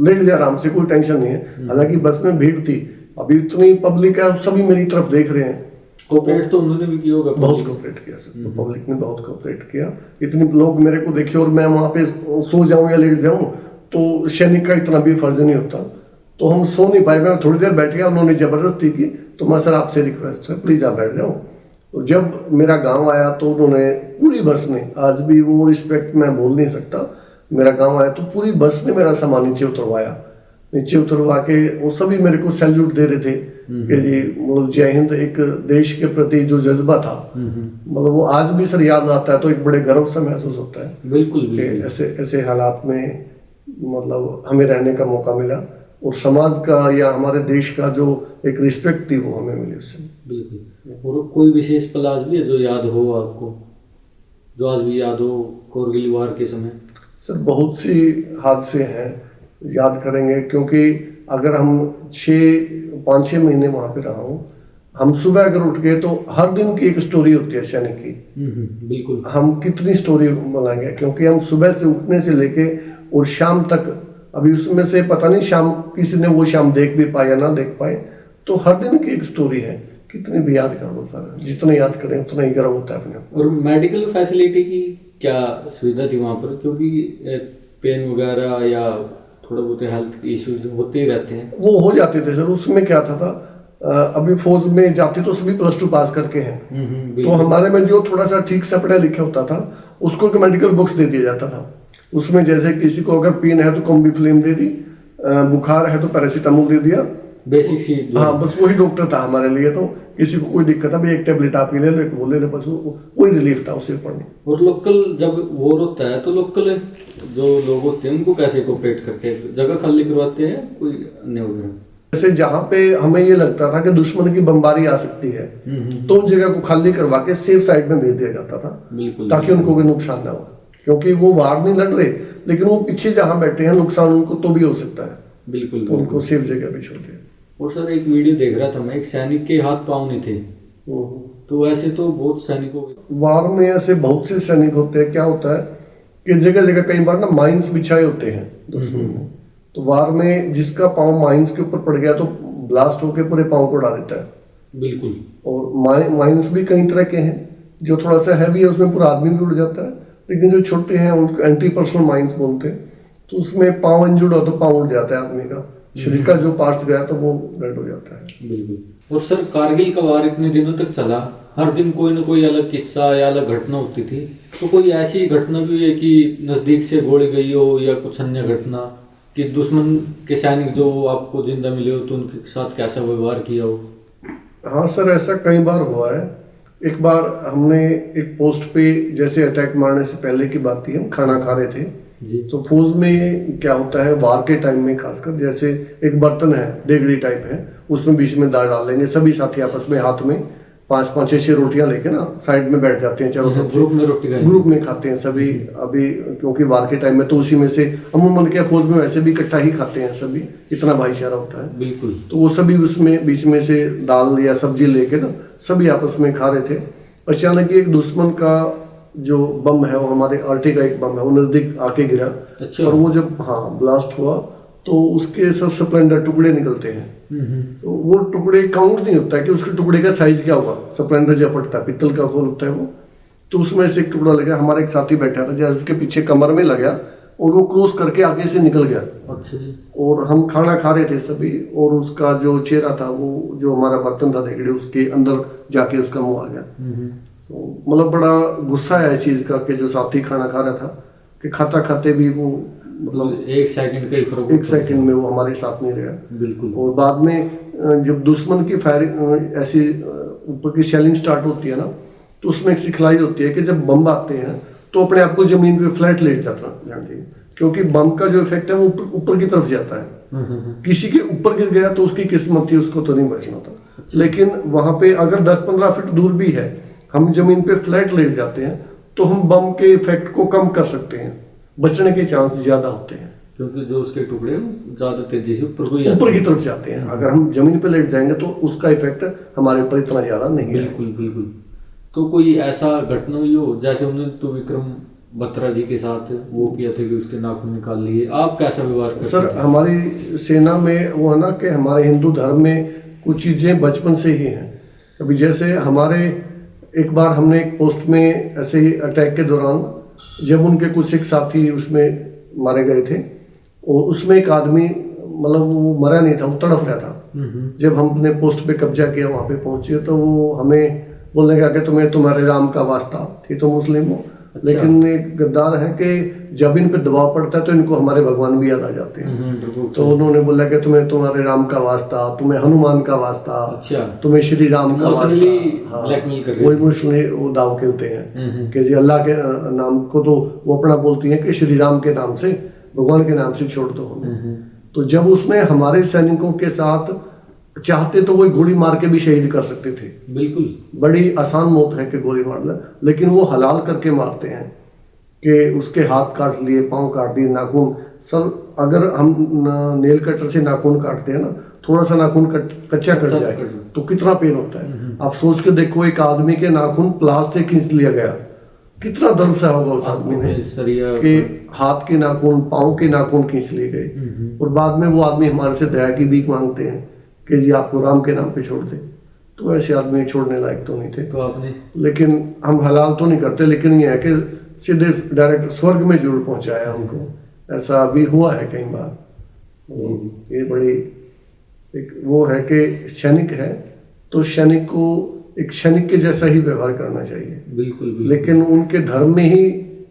लेट जा आराम से, कोई टेंशन नहीं है। हालांकि बस में भीड़ थी, अभी इतनी पब्लिक है, सभी मेरी तरफ देख रहे हैं। कोऑपरेट तो उन्होंने भी किया होगा, बहुत कोऑपरेट किया सर, पब्लिक ने बहुत कोऑपरेट किया। इतने लोग मेरे को देखे और मैं वहाँ पे सो जाऊं या लेट जाऊं, तो सैनिक का इतना भी फर्ज नहीं होता। तो हम सो नहीं पाए, मैं थोड़ी देर बैठ गया, उन्होंने जबरदस्ती की। तो मैं सर आपसे रिक्वेस्ट है प्लीज आप बैठ जाओ। तो जब मेरा गाँव आया तो उन्होंने पूरी बस ने, आज भी वो रिस्पेक्ट मैं बोल नहीं सकता, मेरा गाँव आया तो पूरी बस ने मेरा सामान नीचे उतरवाया। नीचे उतरवा के वो सभी मेरे को सैल्यूट दे रहे थे कि जी मतलब जय हिंद, एक देश के प्रति जो जज्बा था, मतलब वो आज भी सर याद आता है तो एक बड़े गर्व से महसूस होता है। बिल्कुल ऐसे हालात में मतलब हमें रहने का मौका मिला और समाज का या हमारे देश का जो एक रिस्पेक्ट थी वो हमें मिली उससे। बिल्कुल। और कोई विशेष पल आज भी है जो याद हो आपको, जो आज भी याद हो कारगिल वार के समय? सर बहुत सी हादसे हैं, याद करेंगे, क्योंकि अगर हम 5-6 महीने वहाँ पे रहा हूँ, हम सुबह अगर उठ गए तो हर दिन की एक स्टोरी होती है सैनिक की। बिल्कुल। हम कितनी स्टोरी बनाएंगे, क्योंकि हम सुबह से उठने से लेके और शाम तक, अभी उसमें से पता नहीं शाम किसी ने वो शाम देख भी पाए या ना देख पाए, तो हर दिन की एक स्टोरी है। कितनी भी याद कर लो सर, जितना याद करें उतना ही गर्व होता है अपने। और मेडिकल फैसिलिटी की क्या सुविधा थी वहाँ पर? क्योंकि पेन वगैरह या थोड़ा बहुत हेल्थ इश्यूज होते ही रहते हैं। वो हो जाते थे सर। उसमें क्या था अभी फौज में जाते तो सभी +2 पास करके हैं, तो हमारे में जो थोड़ा सा ठीक से पढ़ा लिखा होता था उसको मेडिकल बुक्स दे दिया जाता था। उसमें जैसे किसी को अगर पेन है तो कॉम्बिफ्लेम दे दी, बुखार है तो पैरासीटामोल दे दिया, बेसिक सी। हाँ बस वही डॉक्टर था हमारे लिए। तो किसी को कोई दिक्कत है, एक टेबलेट आप ले लो, एक वो ले लो, बस वही रिलीफ था उससे ऊपर नहीं। और लोकल जब वॉर होता है तो लोकल जो लोग होते हैं उनको कैसे कोऑपरेट करते हैं? जगह खाली करवाते हैं कोई अन्य वगैरह? जैसे जहाँ पे हमें ये लगता था कि दुश्मन की बमबारी आ सकती है, तो उन जगह को खाली करवा के सेफ साइड में भेज दिया जाता था, ताकि उनको कोई नुकसान ना हो। क्योंकि वो वार नहीं लड़ रहे, लेकिन वो पीछे जहाँ बैठे हैं नुकसान उनको तो भी हो सकता है। बिल्कुल। तो उनको सेफ जगह पे छोड़ दिया। और सर एक वीडियो देख रहा था मैं, एक सैनिक के हाथ पाँव नहीं थे, तो ऐसे तो बहुत सैनिकों वार में ऐसे बहुत से सैनिक होते हैं। क्या होता है कि जगह जगह कई बार ना माइंस बिछाए होते हैं दुश्मन ने, तो वार में जिसका पाँव माइंस के ऊपर पड़ गया तो ब्लास्ट होकर पूरे पाँव को उड़ा देता है। बिल्कुल। और माइंस भी कई तरह के हैं, जो थोड़ा सा हैवी है उसमें पूरा आदमी भी उड़ जाता है, लेकिन जो छोटे हैं उनको एंटी पर्सनल माइंस बोलते हैं। तो उसमें पाँव इंजर्ड हो तो पाँव उड़ जाता है आदमी का, शरीर का जो पार्ट्स गया तो वो डेड हो जाता है। बिल्कुल। और सर कारगिल का वार इतने दिनों तक चला, हर दिन कोई ना कोई अलग किस्सा या अलग घटना होती थी, तो कोई ऐसी घटना भी है कि नजदीक से गोली गई हो या कुछ अन्य घटना कि दुश्मन के सैनिक जो आपको जिंदा मिले हो तो उनके साथ कैसा व्यवहार किया हो? हाँ सर, ऐसा कई बार हुआ है। एक बार हमने एक पोस्ट पे, जैसे अटैक मारने से पहले की बात थी, हम खाना खा रहे थे जी। तो फौज में क्या होता है वार के टाइम में खासकर, जैसे एक बर्तन है देगड़ी टाइप है, उसमें बीच में दाल डाल लेंगे, सभी साथी आपस में हाथ में 5-5 6 रोटियां लेके ना साइड में बैठ जाते हैं, चारों ग्रुप में रोटी ग्रुप में खाते हैं सभी। अभी क्योंकि वार के टाइम में तो उसी में से अमूमन क्या फौज में वैसे भी इकट्ठा ही खाते हैं सभी, इतना भाईचारा होता है। बिल्कुल। तो वो सभी उसमें बीच में से दाल या सब्जी लेके ना सभी आपस में खा रहे थे। अचानक एक दुश्मन का जो बम है वो हमारे आरटी का एक बम है वो नजदीक आके गिरा। अच्छा। और वो जब ब्लास्ट हुआ तो उसके सब स्प्लेंडर टुकड़े निकलते हैं। तो वो टुकड़े काउंट नहीं होता है कि उसके टुकड़े का साइज क्या होगा। स्प्लेंडर जब फटता है, पित्तल का खोल होता है वो, तो उसमें से एक टुकड़ा लगा। हमारा एक साथी बैठा था, जैसे उसके पीछे कमर में लगा और वो क्रॉस करके आगे से निकल गया। अच्छा जी। और हम खाना खा रहे थे सभी, और उसका जो चेहरा था वो जो हमारा बर्तन था देगड़े उसके अंदर जाके उसका मुंह आ गया। तो मतलब बड़ा गुस्सा है इस चीज का कि जो साथी खाना खा रहा था कि खाता खाते भी वो मतलब एक सेकंड का ही फर्क एक सेकंड में वो हमारे साथ नहीं रहा। बिल्कुल। और बाद में जब दुश्मन की फायरिंग ऐसी ऊपर की शेलिंग स्टार्ट होती है ना, तो उसमें एक सिखलाई होती है कि जब बम आते हैं तो अपने आप को जमीन पे फ्लैट लेट जाना चाहिए, क्योंकि बम का जो इफेक्ट है वो ऊपर की तरफ जाता है। किसी के ऊपर गिर गया तो उसकी किस्मत थी, उसको तो नहीं बचना था। लेकिन वहां पे अगर 10-15 फीट दूर भी है, हम जमीन पे फ्लैट लेट जाते हैं तो हम बम के इफेक्ट को कम कर सकते हैं, बचने के चांस ज्यादा होते हैं, क्योंकि जो उसके टुकड़े ज्यादा तेजी से ऊपर की तरफ जाते हैं। अगर हम जमीन पे लेट जाएंगे तो उसका इफेक्ट हमारे ऊपर इतना ज्यादा नहीं है। बिल्कुल बिल्कुल। तो कोई ऐसा घटना हुई हो जैसे उन्होंने तो विक्रम बत्रा जी के साथ वो किया था कि उसके नाखून निकाल लिए, आप कैसा व्यवहार करते सर, हमारी सेना में वो है ना कि हमारे हिंदू धर्म में कुछ चीजें बचपन से ही हैं। अभी जैसे हमारे एक बार हमने एक पोस्ट में ऐसे ही अटैक के दौरान जब उनके कुछ सिख साथी उसमें मारे गए थे, और उसमें एक आदमी मतलब वो मरा नहीं था, वो तड़फ रहा था। जब हमने पोस्ट पे कब्जा किया, वहां पे पहुंचे तो वो हमें बोलने लगा कि तुम्हें तुम्हारे राम का वास्ता, थी तो मुस्लिम हो। अच्छा। लेकिन एक गद्दार है कि जब इन पे दबाव पड़ता है तो इनको हमारे भगवान भी याद आ जाते हैं। तो उन्होंने बोला कि तुम्हें तुम्हारे राम का वास्ता, तुम्हें हनुमान का वास्ता, अच्छा, तुम्हें श्री राम का वास्ता। ब्लैकमेल कर रहे हैं। वो इमोशनली वो दाव खेलते हैं कि जी अल्लाह के नाम को तो वो अपना बोलती हैं कि श्री राम के नाम से, भगवान के नाम से छोड़ दो हमें। तो जब उसने हमारे सैनिकों के साथ चाहते तो वो गोली मार के भी शहीद कर सकते थे। बिल्कुल। बड़ी आसान मौत है कि गोली मार ले, लेकिन वो हलाल करके मारते हैं कि उसके हाथ काट लिए, पांव काट दिए, नाखून। सर, अगर हम नेल कटर से नाखून काटते हैं ना, थोड़ा सा नाखून कच्चा कट जाए तो कितना पेन होता है। आप सोच के देखो, एक आदमी के नाखून प्लास से खींच लिया गया, कितना दर्द सा होगा उस आदमी ने कि हाथ के नाखून, पांव के नाखून खींच लिए गए। और बाद में वो आदमी हमारे से दया की भीख मांगते हैं कि जी आपको राम के नाम पे छोड़ दे। तो ऐसे आदमी छोड़ने लायक तो नहीं थे। तो आपने, लेकिन हम हलाल तो नहीं करते, लेकिन ये है कि सीधे डायरेक्ट स्वर्ग में जरूर पहुंचाया हमको। ऐसा भी हुआ है कई बार। ये बड़ी एक वो है कि सैनिक है तो सैनिक को एक सैनिक के जैसा ही व्यवहार करना चाहिए। बिल्कुल। लेकिन उनके धर्म में ही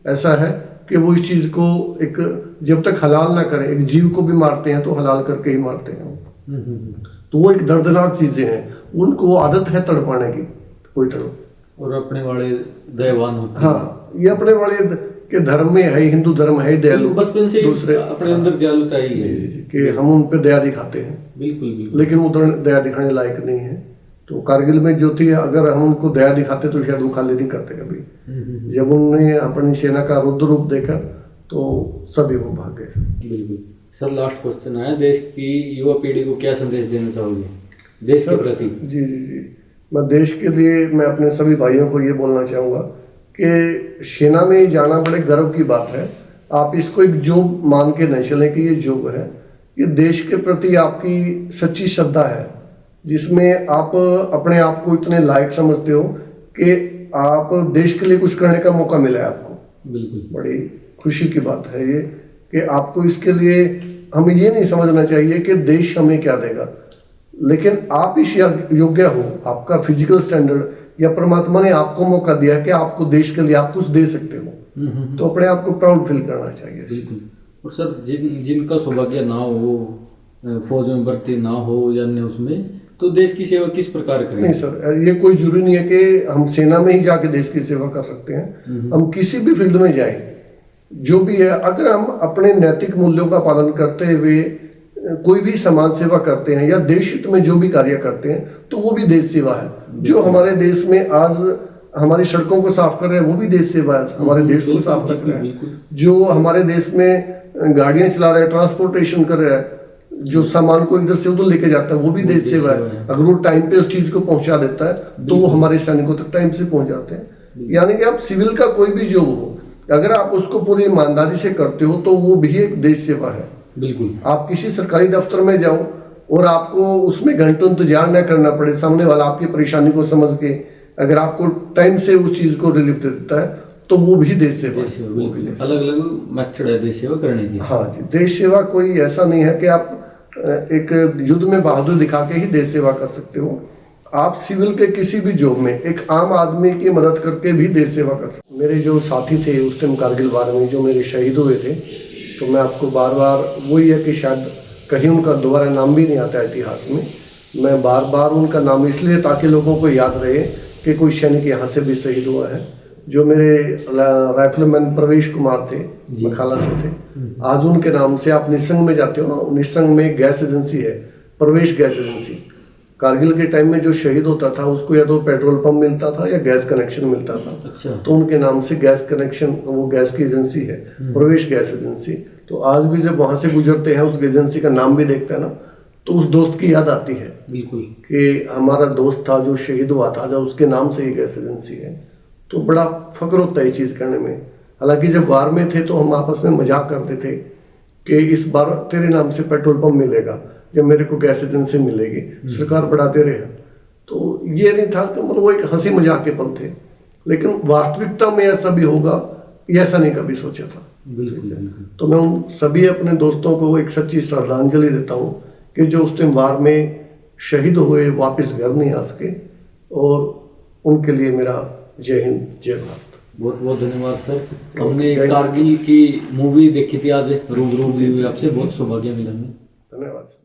ऐसा है कि वो इस चीज को एक जब तक हलाल ना करें, एक जीव को भी मारते हैं तो हलाल करके ही मारते हैं। तो वो एक दर्दनाक चीजें हैं, उनको आदत है तड़पाने की, कोई तरह। और अपने वाले दयावान होते हैं। हाँ, ये अपने वाले के धर्म में है, हिंदू धर्म है दयालु, बचपन से दूसरे अपने अंदर दयालुता ही है कि हम उन पे दया दिखाते हैं। बिल्कुल बिल्कुल। लेकिन वो दया दिखाने लायक नहीं है। तो कारगिल में जो थी, अगर हम उनको दया दिखाते तो शायद वो खाली नहीं करते कभी। जब उन्होंने अपनी सेना का रुद्र रूप देखा तो सभी वो भाग गए। बिल्कुल। सर, लास्ट क्वेश्चन है, देश की युवा पीढ़ी को क्या संदेश देना चाहोगे देश के प्रति? जी जी जी, मैं देश के लिए मैं अपने सभी भाइयों को ये बोलना चाहूँगा कि सेना में जाना बड़े गर्व की बात है। आप इसको एक जॉब मान के नहीं चलें कि ये जॉब है। ये देश के प्रति आपकी सच्ची श्रद्धा है, जिसमें आप अपने आप को इतने लायक समझते हो कि आप देश के लिए कुछ करने का मौका मिला है आपको। बिल्कुल। बड़ी खुशी की बात है ये कि आपको इसके लिए हमें ये नहीं समझना चाहिए कि देश हमें क्या देगा, लेकिन आप इस योग्य हो, आपका फिजिकल स्टैंडर्ड या परमात्मा ने आपको मौका दिया कि आपको देश के लिए आप कुछ दे सकते हो, तो अपने आप को प्राउड फील करना चाहिए। बिल्कुल। और सर, जिनका सौभाग्य ना हो, फौज में भर्ती ना हो या अन्य उसमें, तो देश की सेवा किस प्रकार करें? नहीं सर, ये कोई जरूरी नहीं है कि हम सेना में ही जाके देश की सेवा कर सकते हैं। हम किसी भी फील्ड में जाएं, जो भी है, अगर हम अपने नैतिक मूल्यों का पालन करते हुए कोई भी समाज सेवा करते हैं या देश हित में जो भी कार्य करते हैं, तो वो भी देश सेवा है। जो हमारे देश में आज हमारी सड़कों को साफ कर रहे हैं, वो भी देश सेवा है, हमारे देश को साफ रख रहे हैं। जो हमारे देश में गाड़ियां चला रहे हैं, ट्रांसपोर्टेशन कर रहे हैं, जो सामान को इधर से उधर लेके जाता है, वो भी देश सेवा है। अगर वो टाइम पे उस चीज को पहुंचा देता है तो वो हमारे सैनिकों तक टाइम से पहुंच जाते हैं। यानी कि आप सिविल का कोई भी जॉब हो, अगर आप उसको पूरी ईमानदारी से करते हो तो वो भी एक देश सेवा है। बिल्कुल। आप किसी सरकारी दफ्तर में जाओ और आपको उसमें घंटों इंतजार न करना पड़े, सामने वाला आपकी परेशानी को समझ के अगर आपको टाइम से उस चीज को रिलीफ दे देता है तो वो भी देश सेवा है। बिल्कुल अलग अलग मेथड है देश सेवा करने की। हाँ जी, देश सेवा कोई ऐसा नहीं है कि आप एक युद्ध में बहादुरी दिखा के ही देश सेवा कर सकते हो। आप सिविल के किसी भी जॉब में एक आम आदमी की मदद करके भी देश सेवा कर सकते। मेरे जो साथी थे उस टाइम कारगिल वार में जो मेरे शहीद हुए थे, तो मैं आपको बार बार वही है कि शायद कहीं उनका दोबारा नाम भी नहीं आता इतिहास में, मैं बार बार उनका नाम इसलिए ताकि लोगों को याद रहे कि कोई सैनिक यहाँ से भी शहीद हुआ है। जो मेरे राइफलमैन प्रवेश कुमार थे, मखाला से थे, आज उनके नाम से आप निसंग में जाते हो ना, निसंग में गैस एजेंसी है, प्रवेश गैस एजेंसी। कारगिल के टाइम में जो शहीद होता था उसको या तो पेट्रोल पंप मिलता था या गैस कनेक्शन मिलता था। अच्छा। तो उनके नाम से गैस कनेक्शन, वो गैस की एजेंसी है, प्रवेश गैस एजेंसी। तो आज भी जब वहां से गुजरते हैं उस एजेंसी का नाम भी देखते हैं ना, तो उस दोस्त की याद आती है। बिल्कुल। कि हमारा दोस्त था जो शहीद हुआ था, जब उसके नाम से ही गैस एजेंसी है, तो बड़ा फक्र होता है ये चीज करने में। हालांकि जब वार में थे तो हम आपस में मजाक करते थे कि इस बार तेरे नाम से पेट्रोल पंप मिलेगा या मेरे को गैस एजेंसी मिलेगी, सरकार बढ़ाते रहे। तो ये नहीं था कि मतलब वो एक हंसी मजाक के पल थे, लेकिन वास्तविकता में ऐसा भी होगा ये ऐसा नहीं कभी सोचा था। बिल्कुल। तो मैं उन सभी अपने दोस्तों को एक सच्ची श्रद्धांजलि देता हूँ कि जो उस टाइम वार में शहीद हुए, वापस घर नहीं आ सके, और उनके लिए मेरा जय हिंद, जय भारत। बहुत बहुत धन्यवाद सर। हमने कारगिल की मूवी देखी थी, आज रूबरू भी हुई आपसे, बहुत सौभाग्य मिला हमें। धन्यवाद।